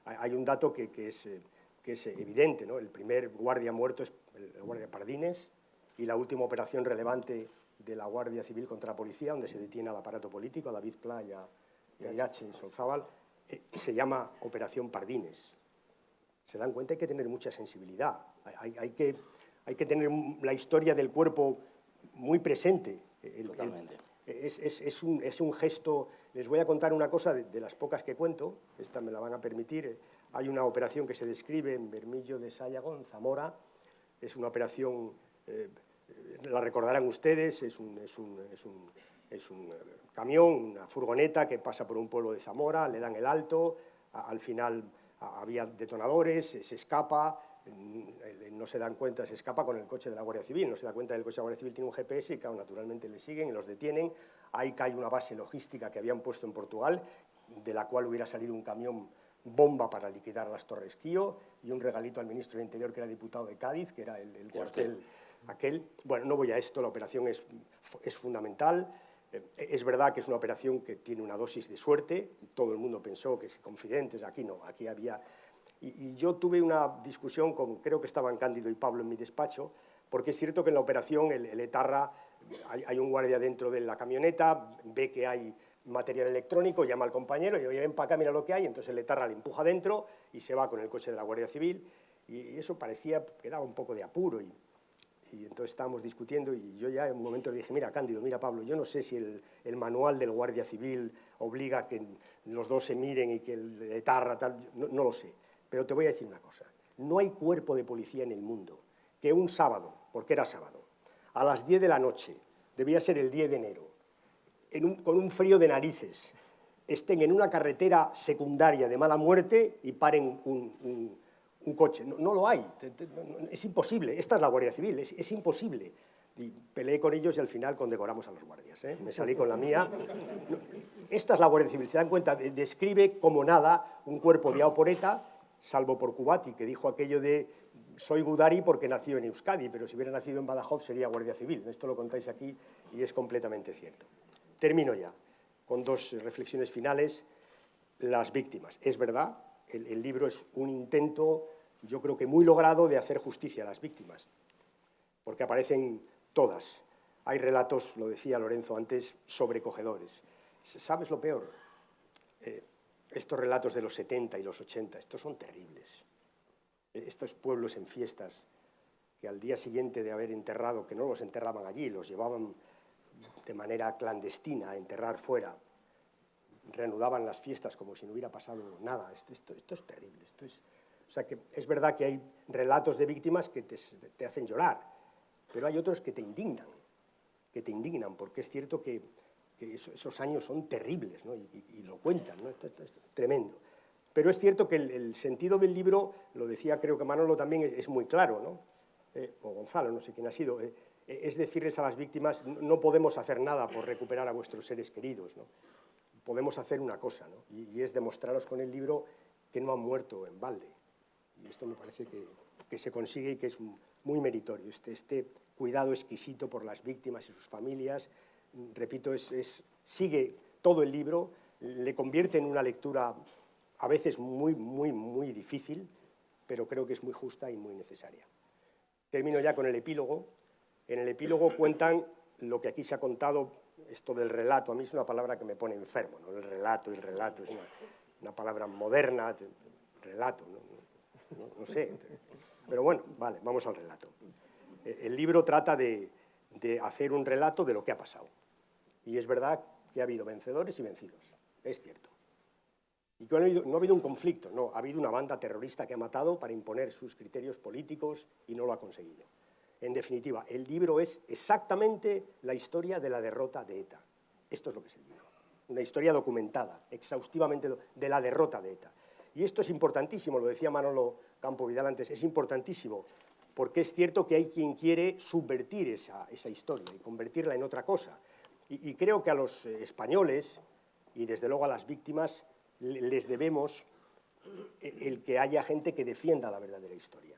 [SPEAKER 5] Hay un dato que es evidente, ¿no? El primer guardia muerto es el guardia Pardines, y la última operación relevante de la Guardia Civil contra la policía, donde se detiene al aparato político, a David Pla y a Irache Solzábal, se llama Operación Pardines. Se dan cuenta, hay que tener mucha sensibilidad, hay que tener la historia del cuerpo muy presente.
[SPEAKER 1] Totalmente.
[SPEAKER 5] Es un gesto. Les voy a contar una cosa de las pocas que cuento, esta me la van a permitir. Hay una operación que se describe en Bermillo de Sayago, Zamora. Es una operación, la recordarán ustedes, es un camión, una furgoneta que pasa por un pueblo de Zamora, le dan el alto, al final había detonadores, se escapa, no se dan cuenta, se escapa con el coche de la Guardia Civil, no se da cuenta que el coche de la Guardia Civil tiene un GPS y, claro, naturalmente le siguen y los detienen. Ahí cae una base logística que habían puesto en Portugal, de la cual hubiera salido un camión bomba para liquidar las Torres Quío, y un regalito al ministro del Interior, que era diputado de Cádiz, que era el cuartel aquel. Bueno, no voy a esto, la operación es fundamental. Es verdad que es una operación que tiene una dosis de suerte, todo el mundo pensó que es confidentes, aquí no, aquí había... Y yo tuve una discusión con, creo que estaban Cándido y Pablo en mi despacho, porque es cierto que en la operación el etarra, hay un guardia dentro de la camioneta, ve que hay material electrónico, llama al compañero y oye, ven para acá, mira lo que hay, entonces el etarra le empuja dentro y se va con el coche de la Guardia Civil, y eso parecía que daba un poco de apuro, y entonces estábamos discutiendo, y yo ya en un momento le dije, mira Cándido, mira Pablo, yo no sé si el manual del Guardia Civil obliga a que los dos se miren y que el etarra tal, no lo sé, pero te voy a decir una cosa, no hay cuerpo de policía en el mundo que un sábado, porque era sábado, a las 10 de la noche, debía ser el 10 de enero, con un frío de narices, estén en una carretera secundaria de mala muerte y paren un coche. No lo hay, es imposible. Esta es la Guardia Civil, es imposible. Y peleé con ellos y al final condecoramos a los guardias, ¿eh? Me salí con la mía. Esta es la Guardia Civil, se dan cuenta, describe como nada un cuerpo guiado por ETA, salvo por Kubati, que dijo aquello de soy Gudari porque nació en Euskadi, pero si hubiera nacido en Badajoz sería Guardia Civil. Esto lo contáis aquí y es completamente cierto. Termino ya con dos reflexiones finales. Las víctimas. Es verdad, el libro es un intento, yo creo que muy logrado, de hacer justicia a las víctimas, porque aparecen todas. Hay relatos, lo decía Lorenzo antes, sobrecogedores. ¿Sabes lo peor? Estos relatos de los 70 y los 80, estos son terribles. Estos pueblos en fiestas, que al día siguiente de haber enterrado, que no los enterraban allí, los llevaban de manera clandestina a enterrar fuera, reanudaban las fiestas como si no hubiera pasado nada. Esto es terrible. O sea, que es verdad que hay relatos de víctimas que te hacen llorar, pero hay otros que te indignan, porque es cierto que esos años son terribles, ¿no? y lo cuentan, ¿no? Esto es tremendo. Pero es cierto que el sentido del libro, lo decía creo que Manolo también, es muy claro, ¿no? O Gonzalo, no sé quién ha sido, es decirles a las víctimas, no podemos hacer nada por recuperar a vuestros seres queridos, ¿no? Podemos hacer una cosa, ¿no? y es demostraros con el libro que no han muerto en balde. Y esto me parece que se consigue y que es muy meritorio. Este cuidado exquisito por las víctimas y sus familias, repito, sigue todo el libro, le convierte en una lectura a veces muy, muy, muy difícil, pero creo que es muy justa y muy necesaria. Termino ya con el epílogo. En el epílogo cuentan lo que aquí se ha contado. Esto del relato, a mí es una palabra que me pone enfermo, ¿no? El relato es una palabra moderna, relato, no sé. Pero bueno, vale, vamos al relato. El libro trata de hacer un relato de lo que ha pasado. Y es verdad que ha habido vencedores y vencidos, es cierto. Y que no ha habido un conflicto, no, ha habido una banda terrorista que ha matado para imponer sus criterios políticos y no lo ha conseguido. En definitiva, el libro es exactamente la historia de la derrota de ETA. Esto es lo que es el libro. Una historia documentada, exhaustivamente, de la derrota de ETA. Y esto es importantísimo, lo decía Manolo Campo Vidal antes, es importantísimo, porque es cierto que hay quien quiere subvertir esa historia y convertirla en otra cosa. Y creo que a los españoles, y desde luego a las víctimas, les debemos el que haya gente que defienda la verdadera historia.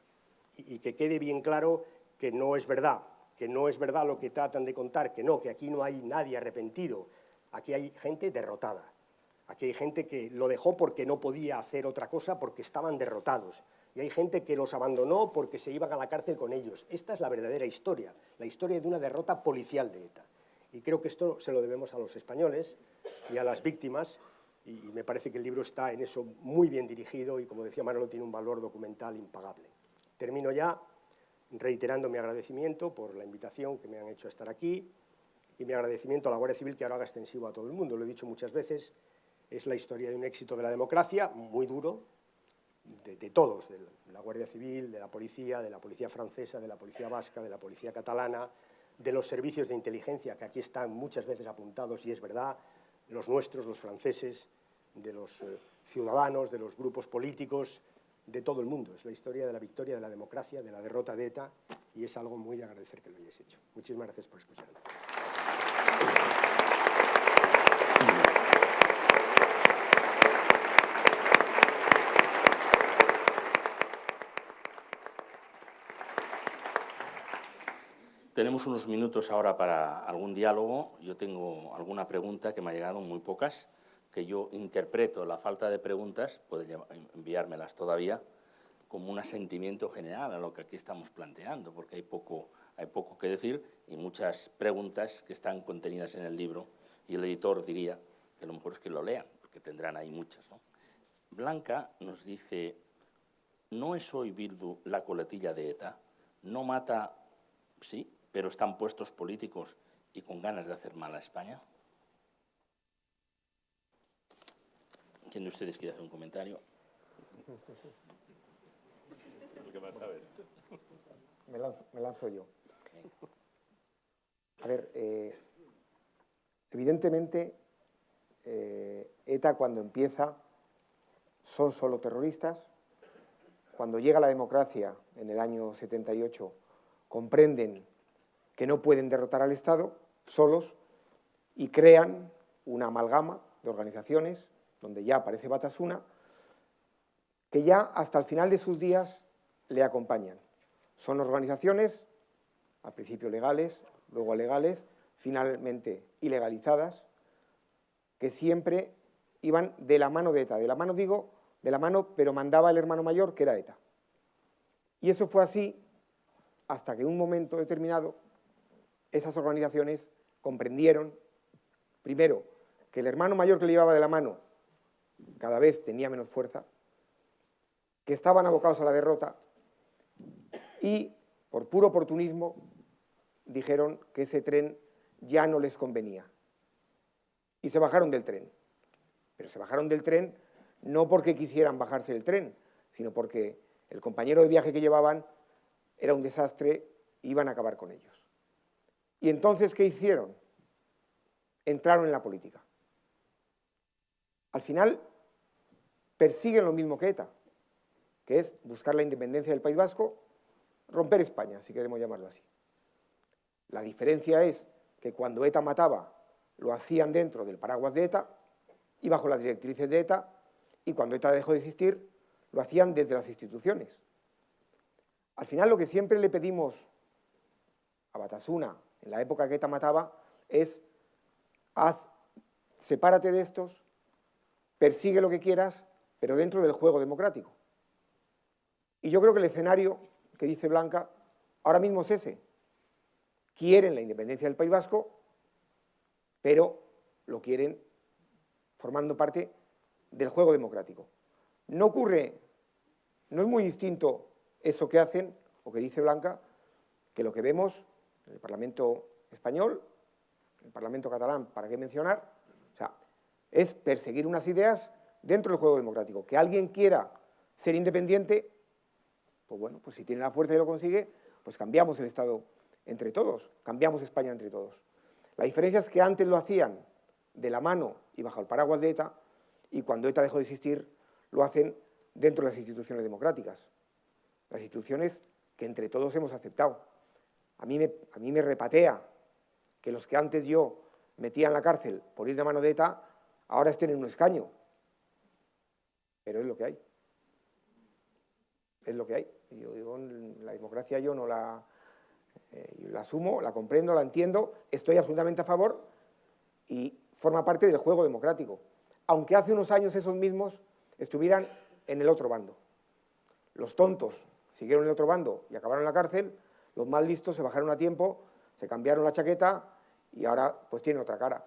[SPEAKER 5] Y que quede bien claro que no es verdad lo que tratan de contar, que aquí no hay nadie arrepentido, aquí hay gente derrotada, aquí hay gente que lo dejó porque no podía hacer otra cosa, porque estaban derrotados, y hay gente que los abandonó porque se iban a la cárcel con ellos. Esta es la verdadera historia, la historia de una derrota policial de ETA, y creo que esto se lo debemos a los españoles y a las víctimas, y me parece que el libro está en eso muy bien dirigido, y como decía Manolo, tiene un valor documental impagable. Termino ya reiterando mi agradecimiento por la invitación que me han hecho a estar aquí y mi agradecimiento a la Guardia Civil, que ahora haga extensivo a todo el mundo. Lo he dicho muchas veces, es la historia de un éxito de la democracia, muy duro, de todos, de la Guardia Civil, de la policía francesa, de la policía vasca, de la policía catalana, de los servicios de inteligencia, que aquí están muchas veces apuntados, y es verdad, los nuestros, los franceses, de los ciudadanos, de los grupos políticos, de todo el mundo. Es la historia de la victoria de la democracia, de la derrota de ETA, y es algo muy de agradecer que lo hayáis hecho. Muchísimas gracias por escucharme.
[SPEAKER 1] Tenemos unos minutos ahora para algún diálogo. Yo tengo alguna pregunta que me ha llegado, muy pocas, que yo interpreto la falta de preguntas, puede enviármelas todavía, como un asentimiento general a lo que aquí estamos planteando, porque hay poco que decir y muchas preguntas que están contenidas en el libro, y el editor diría que lo mejor es que lo lean, porque tendrán ahí muchas, ¿no? Blanca nos dice, ¿no es hoy Bildu la coletilla de ETA? ¿No mata? Sí, pero están puestos políticos y con ganas de hacer mal a España. ¿Quién de ustedes quiere hacer un comentario?
[SPEAKER 2] ¿Qué más sabes?
[SPEAKER 4] Me lanzo yo. A ver, evidentemente, ETA cuando empieza son solo terroristas. Cuando llega la democracia en el año 78, comprenden que no pueden derrotar al Estado solos y crean una amalgama de organizaciones donde ya aparece Batasuna, que ya hasta el final de sus días le acompañan. Son organizaciones, al principio legales, luego alegales, finalmente ilegalizadas, que siempre iban de la mano de ETA. De la mano digo, de la mano, pero mandaba el hermano mayor, que era ETA. Y eso fue así hasta que en un momento determinado esas organizaciones comprendieron, primero, que el hermano mayor que le llevaba de la mano cada vez tenía menos fuerza, que estaban abocados a la derrota y, por puro oportunismo, dijeron que ese tren ya no les convenía. Y se bajaron del tren. Pero se bajaron del tren no porque quisieran bajarse del tren, sino porque el compañero de viaje que llevaban era un desastre e iban a acabar con ellos. Y entonces, ¿qué hicieron? Entraron en la política. Al final, persiguen lo mismo que ETA, que es buscar la independencia del País Vasco, romper España, si queremos llamarlo así. La diferencia es que cuando ETA mataba, lo hacían dentro del paraguas de ETA y bajo las directrices de ETA, y cuando ETA dejó de existir, lo hacían desde las instituciones. Al final, lo que siempre le pedimos a Batasuna, en la época que ETA mataba, es sepárate de estos, persigue lo que quieras, pero dentro del juego democrático. Y yo creo que el escenario que dice Blanca ahora mismo es ese. Quieren la independencia del País Vasco, pero lo quieren formando parte del juego democrático. No es muy distinto eso que hacen, o que dice Blanca, que lo que vemos en el Parlamento español, en el Parlamento catalán, ¿para qué mencionar? O sea, es perseguir unas ideas dentro del juego democrático. Que alguien quiera ser independiente, pues bueno, pues si tiene la fuerza y lo consigue, pues cambiamos el Estado entre todos, cambiamos España entre todos. La diferencia es que antes lo hacían de la mano y bajo el paraguas de ETA, y cuando ETA dejó de existir, lo hacen dentro de las instituciones democráticas. Las instituciones que entre todos hemos aceptado. A mí me repatea que los que antes yo metía en la cárcel por ir de mano de ETA, ahora estén en un escaño. Pero es lo que hay. Es lo que hay. Yo la democracia yo no la asumo, la comprendo, la entiendo, estoy absolutamente a favor y forma parte del juego democrático. Aunque hace unos años esos mismos estuvieran en el otro bando. Los tontos siguieron en el otro bando y acabaron en la cárcel, los más listos se bajaron a tiempo, se cambiaron la chaqueta y ahora pues tienen otra cara.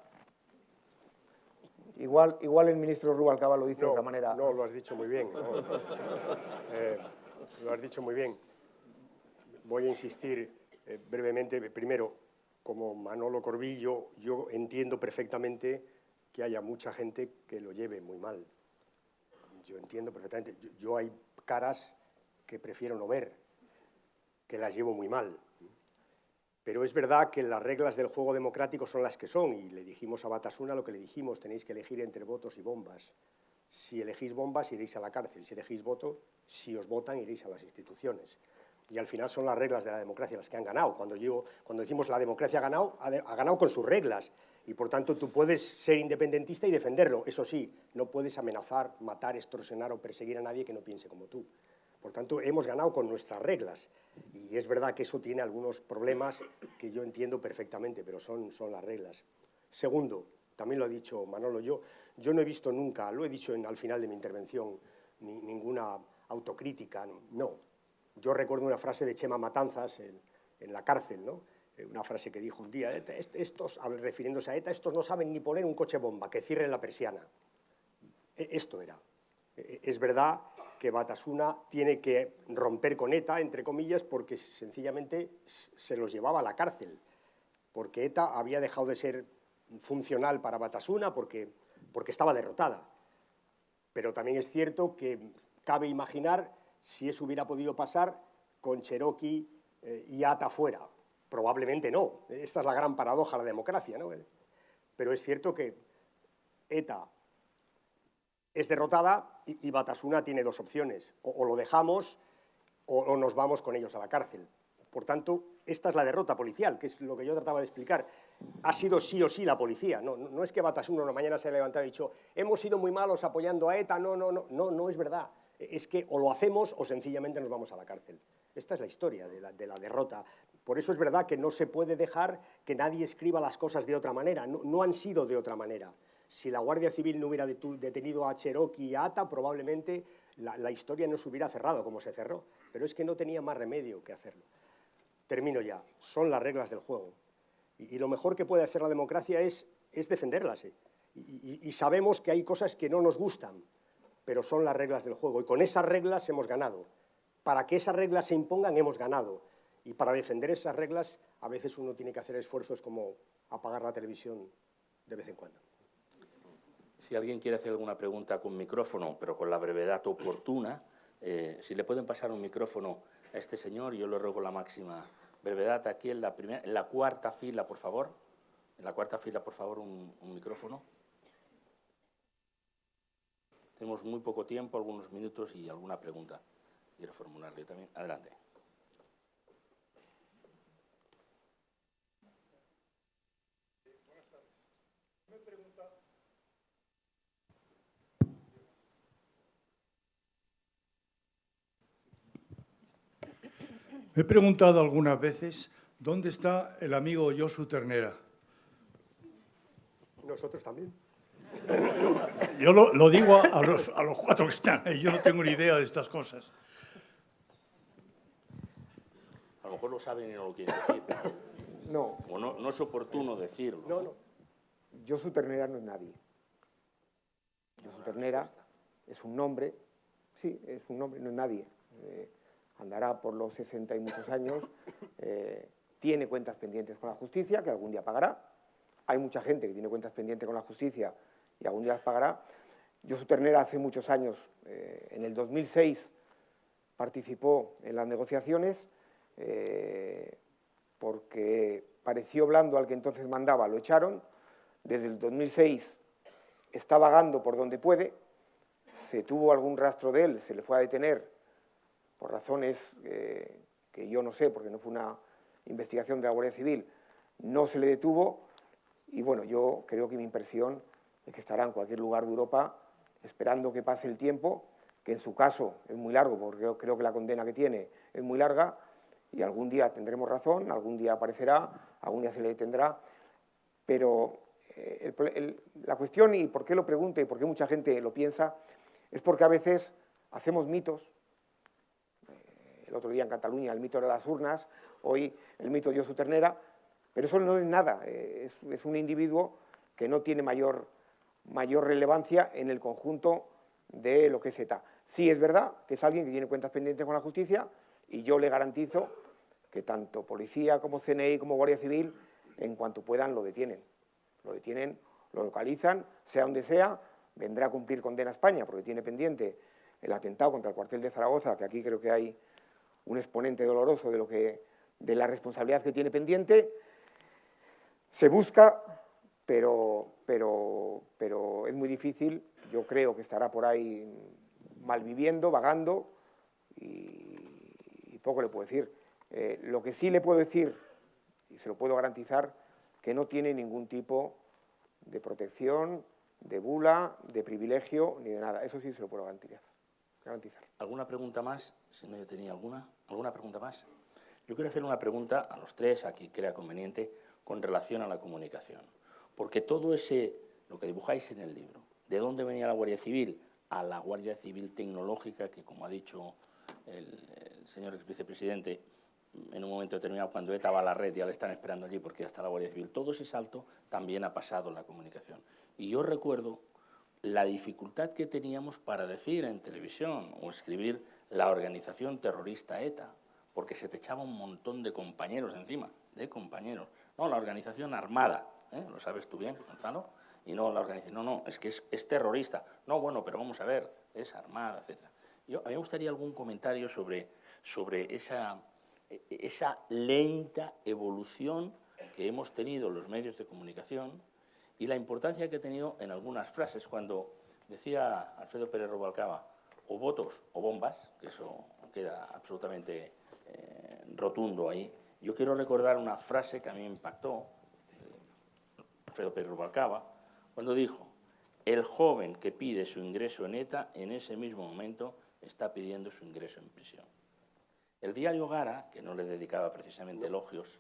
[SPEAKER 4] Igual el ministro Rubalcaba lo dice de otra manera.
[SPEAKER 5] No, lo has dicho muy bien. Lo has dicho muy bien. Voy a insistir brevemente. Primero, como Manolo Corbillo, yo entiendo perfectamente que haya mucha gente que lo lleve muy mal. Yo entiendo perfectamente. Yo hay caras que prefiero no ver, que las llevo muy mal. Pero es verdad que las reglas del juego democrático son las que son, y le dijimos a Batasuna lo que le dijimos: tenéis que elegir entre votos y bombas. Si elegís bombas, iréis a la cárcel. Si elegís voto, si os votan, iréis a las instituciones. Y al final son las reglas de la democracia las que han ganado. Cuando decimos la democracia ha ganado con sus reglas. Y por tanto tú puedes ser independentista y defenderlo. Eso sí, no puedes amenazar, matar, extorsionar o perseguir a nadie que no piense como tú. Por tanto, hemos ganado con nuestras reglas. Y es verdad que eso tiene algunos problemas que yo entiendo perfectamente, pero son las reglas. Segundo, también lo ha dicho Manolo, yo no he visto nunca, lo he dicho al final de mi intervención, ninguna autocrítica, no. Yo recuerdo una frase de Chema Matanzas en la cárcel, ¿no? Una frase que dijo un día: estos, refiriéndose a ETA, estos no saben ni poner un coche bomba, que cierren la persiana. Esto era. Es verdad que Batasuna tiene que romper con ETA, entre comillas, porque sencillamente se los llevaba a la cárcel, porque ETA había dejado de ser funcional para Batasuna porque estaba derrotada. Pero también es cierto que cabe imaginar si eso hubiera podido pasar con Cherokee y ATA fuera. Probablemente no. Esta es la gran paradoja de la democracia, ¿no? Pero es cierto que ETA es derrotada y Batasuna tiene dos opciones: o lo dejamos o nos vamos con ellos a la cárcel. Por tanto, esta es la derrota policial, que es lo que yo trataba de explicar. Ha sido sí o sí la policía. No es que Batasuna una mañana se ha levantado y ha dicho: hemos sido muy malos apoyando a ETA. No es verdad. es que o lo hacemos o sencillamente nos vamos a la cárcel. Esta es la historia de la derrota. Por eso es verdad que no se puede dejar que nadie escriba las cosas de otra manera. No han sido de otra manera. Si la Guardia Civil no hubiera detenido a Cherokee y a Atta, probablemente la historia no se hubiera cerrado como se cerró. Pero es que no tenía más remedio que hacerlo. Termino ya. Son las reglas del juego. Y lo mejor que puede hacer la democracia es defenderlas. Y sabemos que hay cosas que no nos gustan, pero son las reglas del juego. Y con esas reglas hemos ganado. Para que esas reglas se impongan, hemos ganado. Y para defender esas reglas, a veces uno tiene que hacer esfuerzos como apagar la televisión de vez en cuando.
[SPEAKER 1] Si alguien quiere hacer alguna pregunta con micrófono, pero con la brevedad oportuna, si le pueden pasar un micrófono a este señor, yo le ruego la máxima brevedad. Aquí en la cuarta fila, por favor. En la cuarta fila, por favor, un micrófono. Tenemos muy poco tiempo, algunos minutos y alguna pregunta. Quiero formularle también. Adelante.
[SPEAKER 6] Me he preguntado algunas veces dónde está el amigo Josu Ternera.
[SPEAKER 5] Nosotros también.
[SPEAKER 6] Yo lo digo a los cuatro que están ahí, yo no tengo ni idea de estas cosas.
[SPEAKER 1] A lo mejor lo saben y no lo quieren decir.
[SPEAKER 4] No.
[SPEAKER 1] O no es oportuno decirlo.
[SPEAKER 5] No.
[SPEAKER 4] Josu Ternera no es nadie. Josu Ternera es un nombre, sí, es un nombre, no es nadie. Andará por los 60 y muchos años, tiene cuentas pendientes con la justicia, que algún día pagará. Hay mucha gente que tiene cuentas pendientes con la justicia y algún día las pagará. Josu Ternera hace muchos años, en el 2006, participó en las negociaciones porque pareció blando al que entonces mandaba, lo echaron. Desde el 2006 está vagando por donde puede, se tuvo algún rastro de él, se le fue a detener por razones que yo no sé, porque no fue una investigación de la Guardia Civil, no se le detuvo. Y bueno, yo creo que mi impresión es que estará en cualquier lugar de Europa esperando que pase el tiempo, que en su caso es muy largo, porque yo creo que la condena que tiene es muy larga, y algún día tendremos razón, algún día aparecerá, algún día se le detendrá. Pero la cuestión, y por qué lo pregunto y por qué mucha gente lo piensa, es porque a veces hacemos mitos. El otro día en Cataluña el mito de las urnas, hoy el mito de Josu Ternera, pero eso no es nada, es un individuo que no tiene mayor relevancia en el conjunto de lo que es ETA. Sí es verdad que es alguien que tiene cuentas pendientes con la justicia y yo le garantizo que tanto policía como CNI como Guardia Civil, en cuanto puedan, lo detienen, lo localizan, sea donde sea, vendrá a cumplir condena a España porque tiene pendiente el atentado contra el cuartel de Zaragoza, que aquí creo que hay un exponente doloroso de la responsabilidad que tiene pendiente. Se busca, pero es muy difícil. Yo creo que estará por ahí malviviendo, vagando, y poco le puedo decir. Lo que sí le puedo decir, y se lo puedo garantizar, que no tiene ningún tipo de protección, de bula, de privilegio, ni de nada. Eso sí se lo puedo garantizar.
[SPEAKER 1] ¿Alguna pregunta más? Si no, yo tenía ¿Alguna pregunta más? Yo quiero hacer una pregunta a los tres, a quien crea conveniente, con relación a la comunicación. Porque todo lo que dibujáis en el libro, ¿de dónde venía la Guardia Civil? A la Guardia Civil Tecnológica, que como ha dicho el señor exvicepresidente, en un momento determinado, cuando ETA va a la red, ya le están esperando allí porque ya está la Guardia Civil. Todo ese salto también ha pasado en la comunicación. Y yo recuerdo la dificultad que teníamos para decir en televisión o escribir la organización terrorista ETA, porque se te echaba un montón de compañeros encima, No, la organización armada, lo sabes tú bien, Gonzalo, y no la organización, no, es que es terrorista. No, bueno, pero vamos a ver, es armada, etc. A mí me gustaría algún comentario sobre esa lenta evolución que hemos tenido los medios de comunicación y la importancia que ha tenido en algunas frases. Cuando decía Alfredo Pérez Rubalcaba, o votos o bombas, que eso queda absolutamente rotundo ahí, yo quiero recordar una frase que a mí me impactó, Alfredo Pérez Rubalcaba, cuando dijo: el joven que pide su ingreso en ETA, en ese mismo momento está pidiendo su ingreso en prisión. El diario Gara, que no le dedicaba precisamente elogios,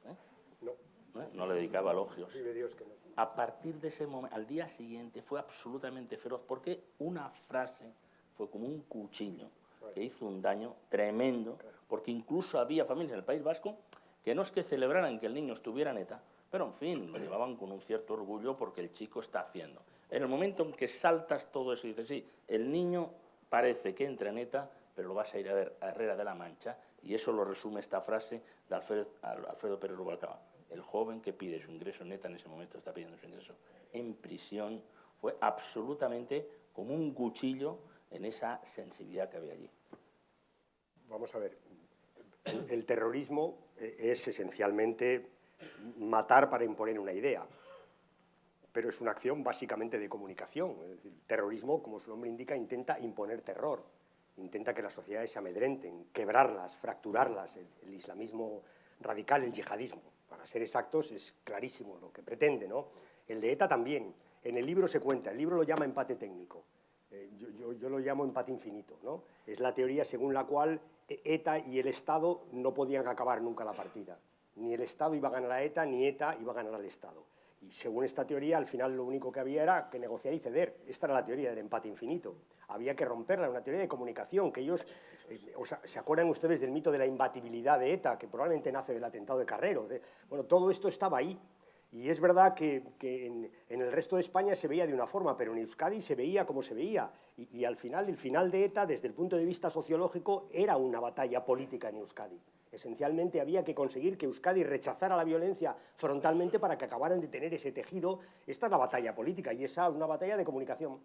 [SPEAKER 1] no le dedicaba elogios,
[SPEAKER 5] Vive Dios que no.
[SPEAKER 1] a partir de ese momento, al día siguiente, fue absolutamente feroz, porque una frase fue como un cuchillo que hizo un daño tremendo, porque incluso había familias en el País Vasco que no es que celebraran que el niño estuviera en ETA, pero en fin, lo llevaban con un cierto orgullo porque el chico está haciendo. En el momento en que saltas todo eso y dices, sí, el niño parece que entra en ETA, pero lo vas a ir a ver a Herrera de la Mancha, y eso lo resume esta frase de Alfredo Pérez Rubalcaba. El joven que pide su ingreso en ETA en ese momento está pidiendo su ingreso en prisión. Fue absolutamente como un cuchillo en esa sensibilidad que había allí.
[SPEAKER 5] Vamos a ver, el terrorismo es esencialmente matar para imponer una idea, pero es una acción básicamente de comunicación. Es decir, el terrorismo, como su nombre indica, intenta imponer terror, intenta que las sociedades se amedrenten, quebrarlas, fracturarlas, el islamismo radical, el yihadismo. Para ser exactos, es clarísimo lo que pretende, ¿no? El de ETA también. En el libro se cuenta, el libro lo llama empate técnico. Yo lo llamo empate infinito, ¿no? Es la teoría según la cual ETA y el Estado no podían acabar nunca la partida. Ni el Estado iba a ganar a ETA, ni ETA iba a ganar al Estado. Y según esta teoría, al final lo único que había era que negociar y ceder. Esta era la teoría del empate infinito. Había que romperla, una teoría de comunicación, que ellos... ¿se acuerdan ustedes del mito de la imbatibilidad de ETA, que probablemente nace del atentado de Carrero? Bueno, todo esto estaba ahí. Y es verdad que en el resto de España se veía de una forma, pero en Euskadi se veía como se veía. Y al final, el final de ETA, desde el punto de vista sociológico, era una batalla política en Euskadi. Esencialmente había que conseguir que Euskadi rechazara la violencia frontalmente para que acabaran de tener ese tejido. Esta es la batalla política y esa es una batalla de comunicación.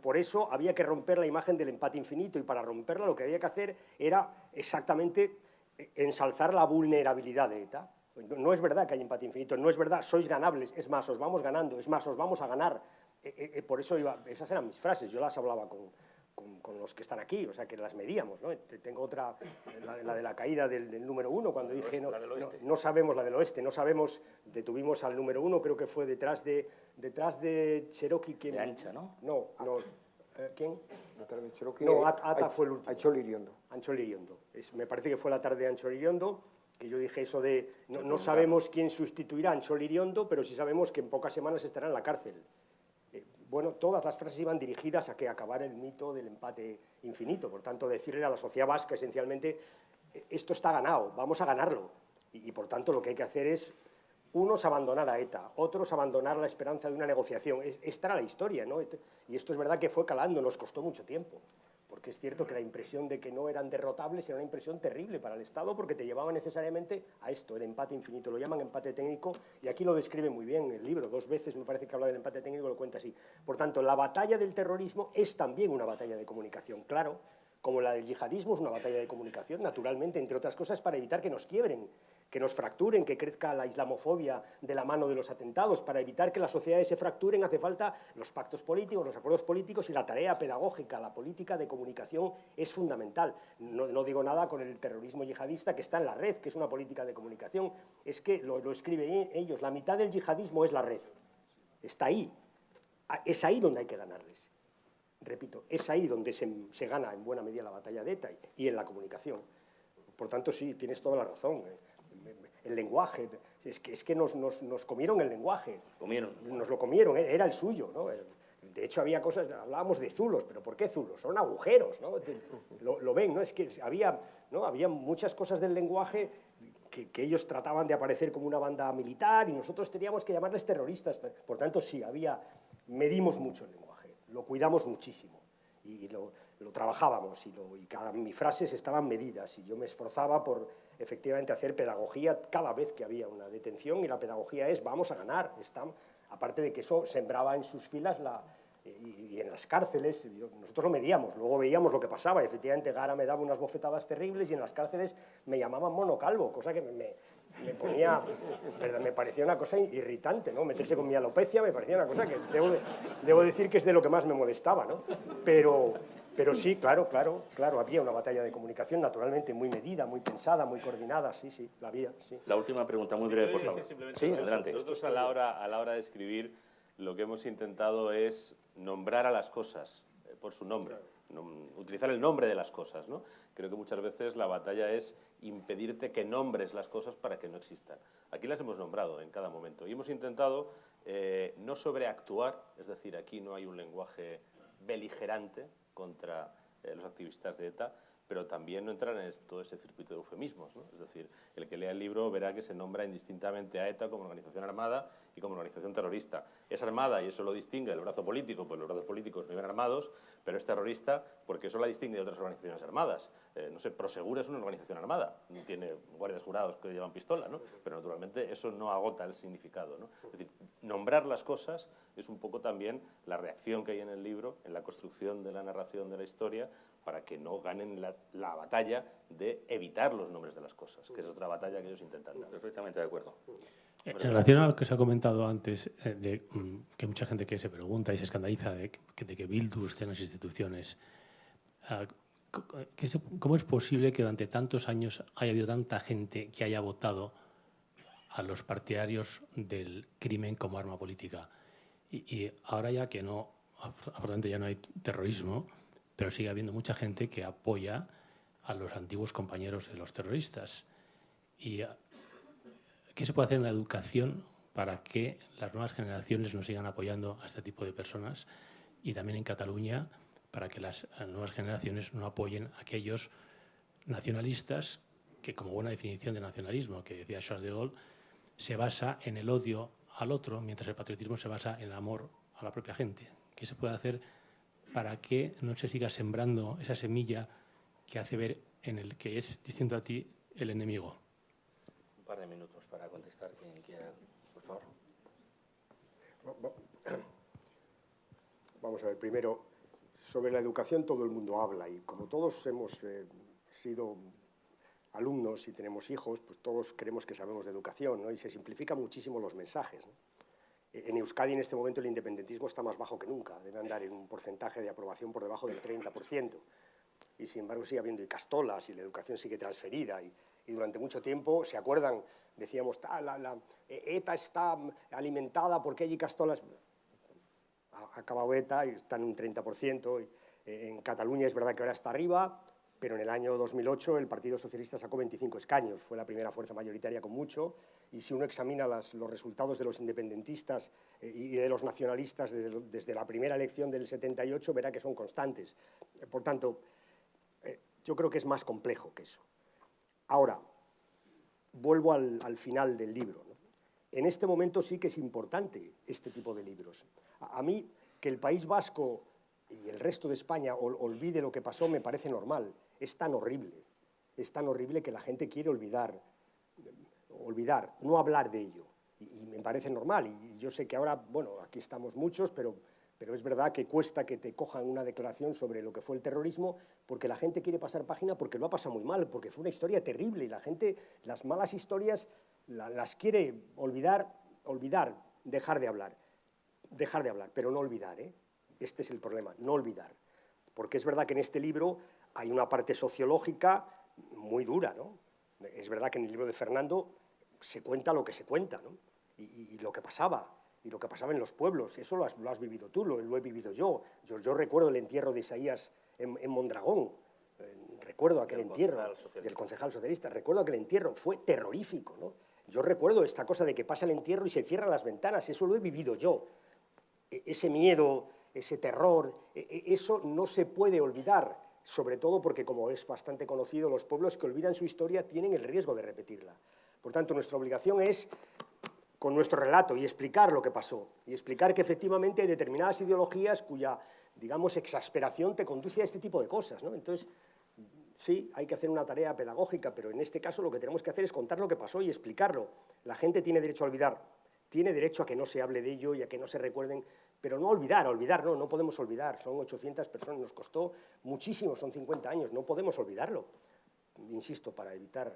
[SPEAKER 5] Por eso había que romper la imagen del empate infinito, y para romperla lo que había que hacer era exactamente ensalzar la vulnerabilidad de ETA. No es verdad que haya empate infinito, no es verdad, sois ganables, es más, os vamos ganando, es más, os vamos a ganar. Por eso esas eran mis frases, yo las hablaba con los que están aquí, o sea, que las medíamos, ¿no? Tengo otra, la de la caída del número 1, cuando dije, no sabemos, la del oeste, no sabemos, detuvimos al número 1, creo que fue detrás de Cherokee. ¿Quién?
[SPEAKER 1] De Ancha, ¿no?
[SPEAKER 5] No, ¿quién?
[SPEAKER 4] Detrás de Cherokee,
[SPEAKER 5] No, Ata fue el último.
[SPEAKER 4] Anchol Iriondo.
[SPEAKER 5] Anchol Iriondo. Me parece que fue la tarde de Anchol Iriondo, que yo dije eso de, no sabemos quién sustituirá a Anchol Iriondo, pero sí sabemos que en pocas semanas estará en la cárcel. Bueno, todas las frases iban dirigidas a que acabar el mito del empate infinito. Por tanto, decirle a la sociedad vasca esencialmente, esto está ganado, vamos a ganarlo. Y por tanto, lo que hay que hacer es, unos abandonar a ETA, otros abandonar la esperanza de una negociación. Esta era la historia, ¿no? Y esto es verdad que fue calando, nos costó mucho tiempo. Porque es cierto que la impresión de que no eran derrotables era una impresión terrible para el Estado, porque te llevaba necesariamente a esto, el empate infinito. Lo llaman empate técnico, y aquí lo describe muy bien el libro. 2 veces me parece que habla del empate técnico, lo cuenta así. Por tanto, la batalla del terrorismo es también una batalla de comunicación, claro, como la del yihadismo es una batalla de comunicación, naturalmente, entre otras cosas, para evitar que nos quiebren, que nos fracturen, que crezca la islamofobia de la mano de los atentados. Para evitar que las sociedades se fracturen hace falta los pactos políticos, los acuerdos políticos, y la tarea pedagógica, la política de comunicación es fundamental. No digo nada con el terrorismo yihadista que está en la red, que es una política de comunicación. Es que lo escriben ellos, la mitad del yihadismo es la red. Está ahí. Es ahí donde hay que ganarles. Repito, es ahí donde se gana en buena medida la batalla de ETA y en la comunicación. Por tanto, sí, tienes toda la razón. El lenguaje, es que nos comieron el lenguaje. Nos lo comieron, era el suyo, ¿no? De hecho, había cosas, hablábamos de zulos, pero ¿por qué zulos? Son agujeros, ¿no? Lo ven, ¿no? Es que había muchas cosas del lenguaje que ellos trataban de aparecer como una banda militar y nosotros teníamos que llamarles terroristas. Por tanto, sí, medimos mucho el lenguaje. Lo cuidamos muchísimo y lo trabajábamos y mis frases estaban medidas y yo me esforzaba por efectivamente hacer pedagogía cada vez que había una detención, y la pedagogía es vamos a ganar. Aparte de que eso sembraba en sus filas y en las cárceles, nosotros lo medíamos, luego veíamos lo que pasaba y efectivamente Gara me daba unas bofetadas terribles y en las cárceles me llamaban mono calvo, cosa que me parecía una cosa irritante, ¿no? Meterse con mi alopecia me parecía una cosa que debo decir que es de lo que más me molestaba, ¿no? Pero sí, claro, había una batalla de comunicación naturalmente muy medida, muy pensada, muy coordinada, sí, la había, sí.
[SPEAKER 1] La última pregunta, muy breve, por favor. Sí, adelante.
[SPEAKER 2] Nosotros a la hora de escribir lo que hemos intentado es nombrar a las cosas por su nombre. utilizar el nombre de las cosas, ¿no? Creo que muchas veces la batalla es impedirte que nombres las cosas para que no existan. Aquí las hemos nombrado en cada momento y hemos intentado no sobreactuar, es decir, aquí no hay un lenguaje beligerante contra los activistas de ETA, pero también no entrar en todo ese circuito de eufemismos, ¿no? Es decir, el que lea el libro verá que se nombra indistintamente a ETA como organización armada y como organización terrorista. Es armada y eso lo distingue del brazo político, pues los brazos políticos no iban armados, pero es terrorista porque eso la distingue de otras organizaciones armadas. No sé, Prosegur es una organización armada, tiene guardias jurados que llevan pistola, ¿no? Pero naturalmente eso no agota el significado, ¿no? Es decir, nombrar las cosas es un poco también la reacción que hay en el libro, en la construcción de la narración de la historia, para que no ganen la batalla de evitar los nombres de las cosas, que es otra batalla que ellos intentan dar.
[SPEAKER 1] Perfectamente de acuerdo.
[SPEAKER 7] En relación a lo que se ha comentado antes, de que mucha gente que se pregunta y se escandaliza de que Bildu esté en las instituciones, ¿cómo es posible que durante tantos años haya habido tanta gente que haya votado a los partidarios del crimen como arma política? Y ahora ya que no, afortunadamente ya no hay terrorismo, pero sigue habiendo mucha gente que apoya a los antiguos compañeros de los terroristas. ¿Y qué se puede hacer en la educación para que las nuevas generaciones nos sigan apoyando a este tipo de personas? Y también en Cataluña, para que las nuevas generaciones no apoyen a aquellos nacionalistas que, como buena definición de nacionalismo, que decía Charles de Gaulle, se basa en el odio al otro, mientras el patriotismo se basa en el amor a la propia gente. ¿Qué se puede hacer para que no se siga sembrando esa semilla que hace ver en el que es distinto a ti el enemigo?
[SPEAKER 1] Un par de minutos para contestar quien quiera, por favor.
[SPEAKER 5] Vamos a ver, primero, sobre la educación todo el mundo habla y como todos hemos sido alumnos y tenemos hijos, pues todos creemos que sabemos de educación, ¿no? Y se simplifican muchísimo los mensajes, ¿no? En Euskadi en este momento el independentismo está más bajo que nunca, debe andar en un porcentaje de aprobación por debajo del 30%. Y sin embargo sigue habiendo icastolas y la educación sigue transferida y durante mucho tiempo, ¿se acuerdan? Decíamos, la ETA está alimentada porque hay icastolas. Ha acabado ETA y está en un 30%. En Cataluña es verdad que ahora está arriba, pero en el año 2008 el Partido Socialista sacó 25 escaños, fue la primera fuerza mayoritaria con mucho, y si uno examina los resultados de los independentistas y de los nacionalistas desde la primera elección del 78, verá que son constantes. Por tanto, yo creo que es más complejo que eso. Ahora, vuelvo al final del libro, ¿no? En este momento sí que es importante este tipo de libros. A mí, que el País Vasco y el resto de España olvide lo que pasó me parece normal. Es tan horrible que la gente quiere olvidar, no hablar de ello. Y me parece normal. Y yo sé que ahora, bueno, aquí estamos muchos, pero es verdad que cuesta que te cojan una declaración sobre lo que fue el terrorismo, porque la gente quiere pasar página porque lo ha pasado muy mal, porque fue una historia terrible y la gente, las malas historias las quiere olvidar, dejar de hablar, pero no olvidar, ¿eh? Este es el problema, no olvidar. Porque es verdad que en este libro hay una parte sociológica muy dura, ¿no? Es verdad que en el libro de Fernando se cuenta lo que se cuenta, ¿no? Y lo que pasaba, y lo que pasaba en los pueblos. Eso lo has vivido tú, lo he vivido yo. Yo recuerdo el entierro de Isaías en Mondragón. Recuerdo aquel entierro del concejal socialista. Recuerdo aquel entierro, fue terrorífico, ¿no? Yo recuerdo esta cosa de que pasa el entierro y se cierran las ventanas. Eso lo he vivido yo. Ese miedo, ese terror, eso no se puede olvidar, sobre todo porque, como es bastante conocido, los pueblos que olvidan su historia tienen el riesgo de repetirla. Por tanto, nuestra obligación es, con nuestro relato, y explicar lo que pasó, y explicar que efectivamente hay determinadas ideologías cuya, digamos, exasperación te conduce a este tipo de cosas, ¿no? Entonces, sí, hay que hacer una tarea pedagógica, pero en este caso lo que tenemos que hacer es contar lo que pasó y explicarlo. La gente tiene derecho a olvidar, tiene derecho a que no se hable de ello y a que no se recuerden, pero no olvidar, no podemos olvidar. Son 800 personas, nos costó muchísimo, son 50 años, no podemos olvidarlo. Insisto, para evitar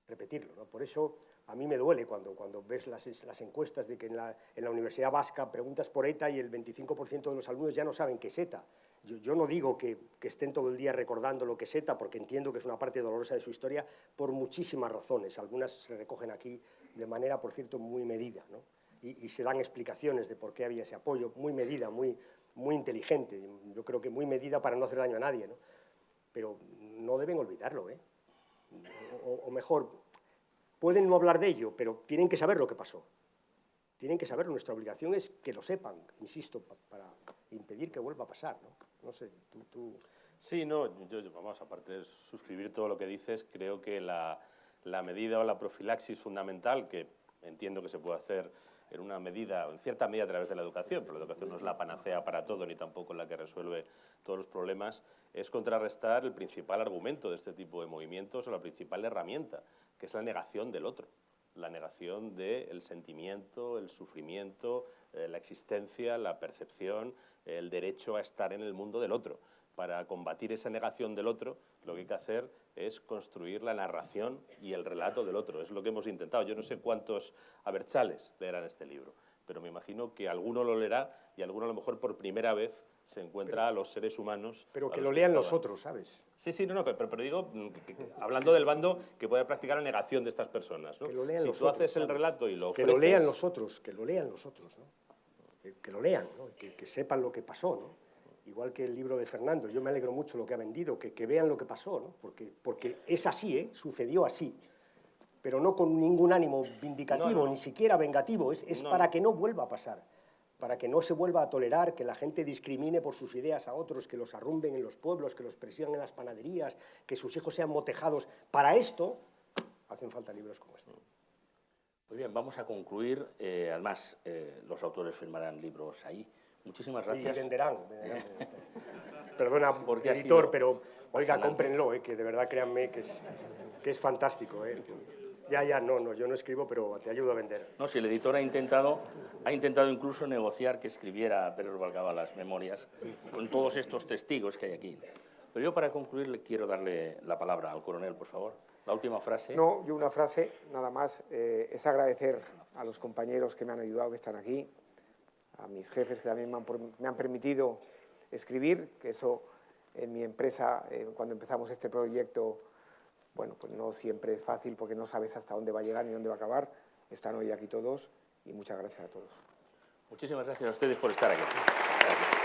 [SPEAKER 5] repetirlo, ¿no? Por eso a mí me duele cuando ves las encuestas de que en la Universidad Vasca preguntas por ETA y el 25% de los alumnos ya no saben qué es ETA. Yo no digo que estén todo el día recordando lo que es ETA, porque entiendo que es una parte dolorosa de su historia, por muchísimas razones. Algunas se recogen aquí de manera, por cierto, muy medida, ¿no? Y se dan explicaciones de por qué había ese apoyo, muy medida, muy muy inteligente, yo creo que muy medida para no hacer daño a nadie, ¿no? Pero no deben olvidarlo, ¿eh? O mejor, pueden no hablar de ello, pero tienen que saber lo que pasó. Tienen que saberlo. Nuestra obligación es que lo sepan, insisto, para impedir que vuelva a pasar, ¿no? No sé, tú...
[SPEAKER 2] Sí, no, vamos, aparte de suscribir todo lo que dices, creo que la medida o la profilaxis fundamental, que entiendo que se puede hacer en una medida, en cierta medida a través de la educación, pero la educación no es la panacea para todo, ni tampoco la que resuelve todos los problemas, es contrarrestar el principal argumento de este tipo de movimientos o la principal herramienta, que es la negación del otro, la negación del sentimiento, el sufrimiento, la existencia, la percepción, el derecho a estar en el mundo del otro. Para combatir esa negación del otro, lo que hay que hacer es construir la narración y el relato del otro. Es lo que hemos intentado. Yo no sé cuántos abertzales leerán este libro, pero me imagino que alguno lo leerá y alguno a lo mejor por primera vez se encuentra a los seres humanos.
[SPEAKER 5] Pero que lo lean los otros, ¿sabes?
[SPEAKER 2] Sí, no, pero digo, hablando del bando que puede practicar la negación de estas personas, ¿no?
[SPEAKER 5] Que lo lean
[SPEAKER 2] si
[SPEAKER 5] los
[SPEAKER 2] tú
[SPEAKER 5] otros,
[SPEAKER 2] haces el
[SPEAKER 5] ¿sabes?
[SPEAKER 2] relato y lo
[SPEAKER 5] que
[SPEAKER 2] ofreces...
[SPEAKER 5] lo lean los otros, ¿no? Que lo lean, ¿no? Que sepan lo que pasó, ¿no? Igual que el libro de Fernando, yo me alegro mucho lo que ha vendido, que vean lo que pasó, ¿no? Porque es así, ¿eh? Sucedió así, pero no con ningún ánimo vindicativo, ni siquiera vengativo, es para que no vuelva a pasar, para que no se vuelva a tolerar que la gente discrimine por sus ideas a otros, que los arrumben en los pueblos, que los persigan en las panaderías, que sus hijos sean motejados. Para esto hacen falta libros como este.
[SPEAKER 1] Muy bien, vamos a concluir. Además, los autores firmarán libros ahí. Muchísimas gracias.
[SPEAKER 5] Y venderán. Perdona,
[SPEAKER 1] Porque
[SPEAKER 5] editor, pero oiga,
[SPEAKER 1] apasionante.
[SPEAKER 5] cómprenlo, que de verdad créanme que es fantástico. No, yo no escribo, pero te ayudo a vender.
[SPEAKER 1] No, si el editor ha intentado incluso negociar que escribiera Pérez Rubalcaba las memorias con todos estos testigos que hay aquí. Pero yo para concluir le quiero darle la palabra al coronel, por favor. La última frase.
[SPEAKER 4] No, yo una frase, nada más, es agradecer a los compañeros que me han ayudado, que están aquí, a mis jefes que también me han permitido escribir, que eso en mi empresa, cuando empezamos este proyecto, bueno, pues no siempre es fácil porque no sabes hasta dónde va a llegar ni dónde va a acabar. Están hoy aquí todos y muchas gracias a todos.
[SPEAKER 1] Muchísimas gracias a ustedes por estar aquí. Gracias.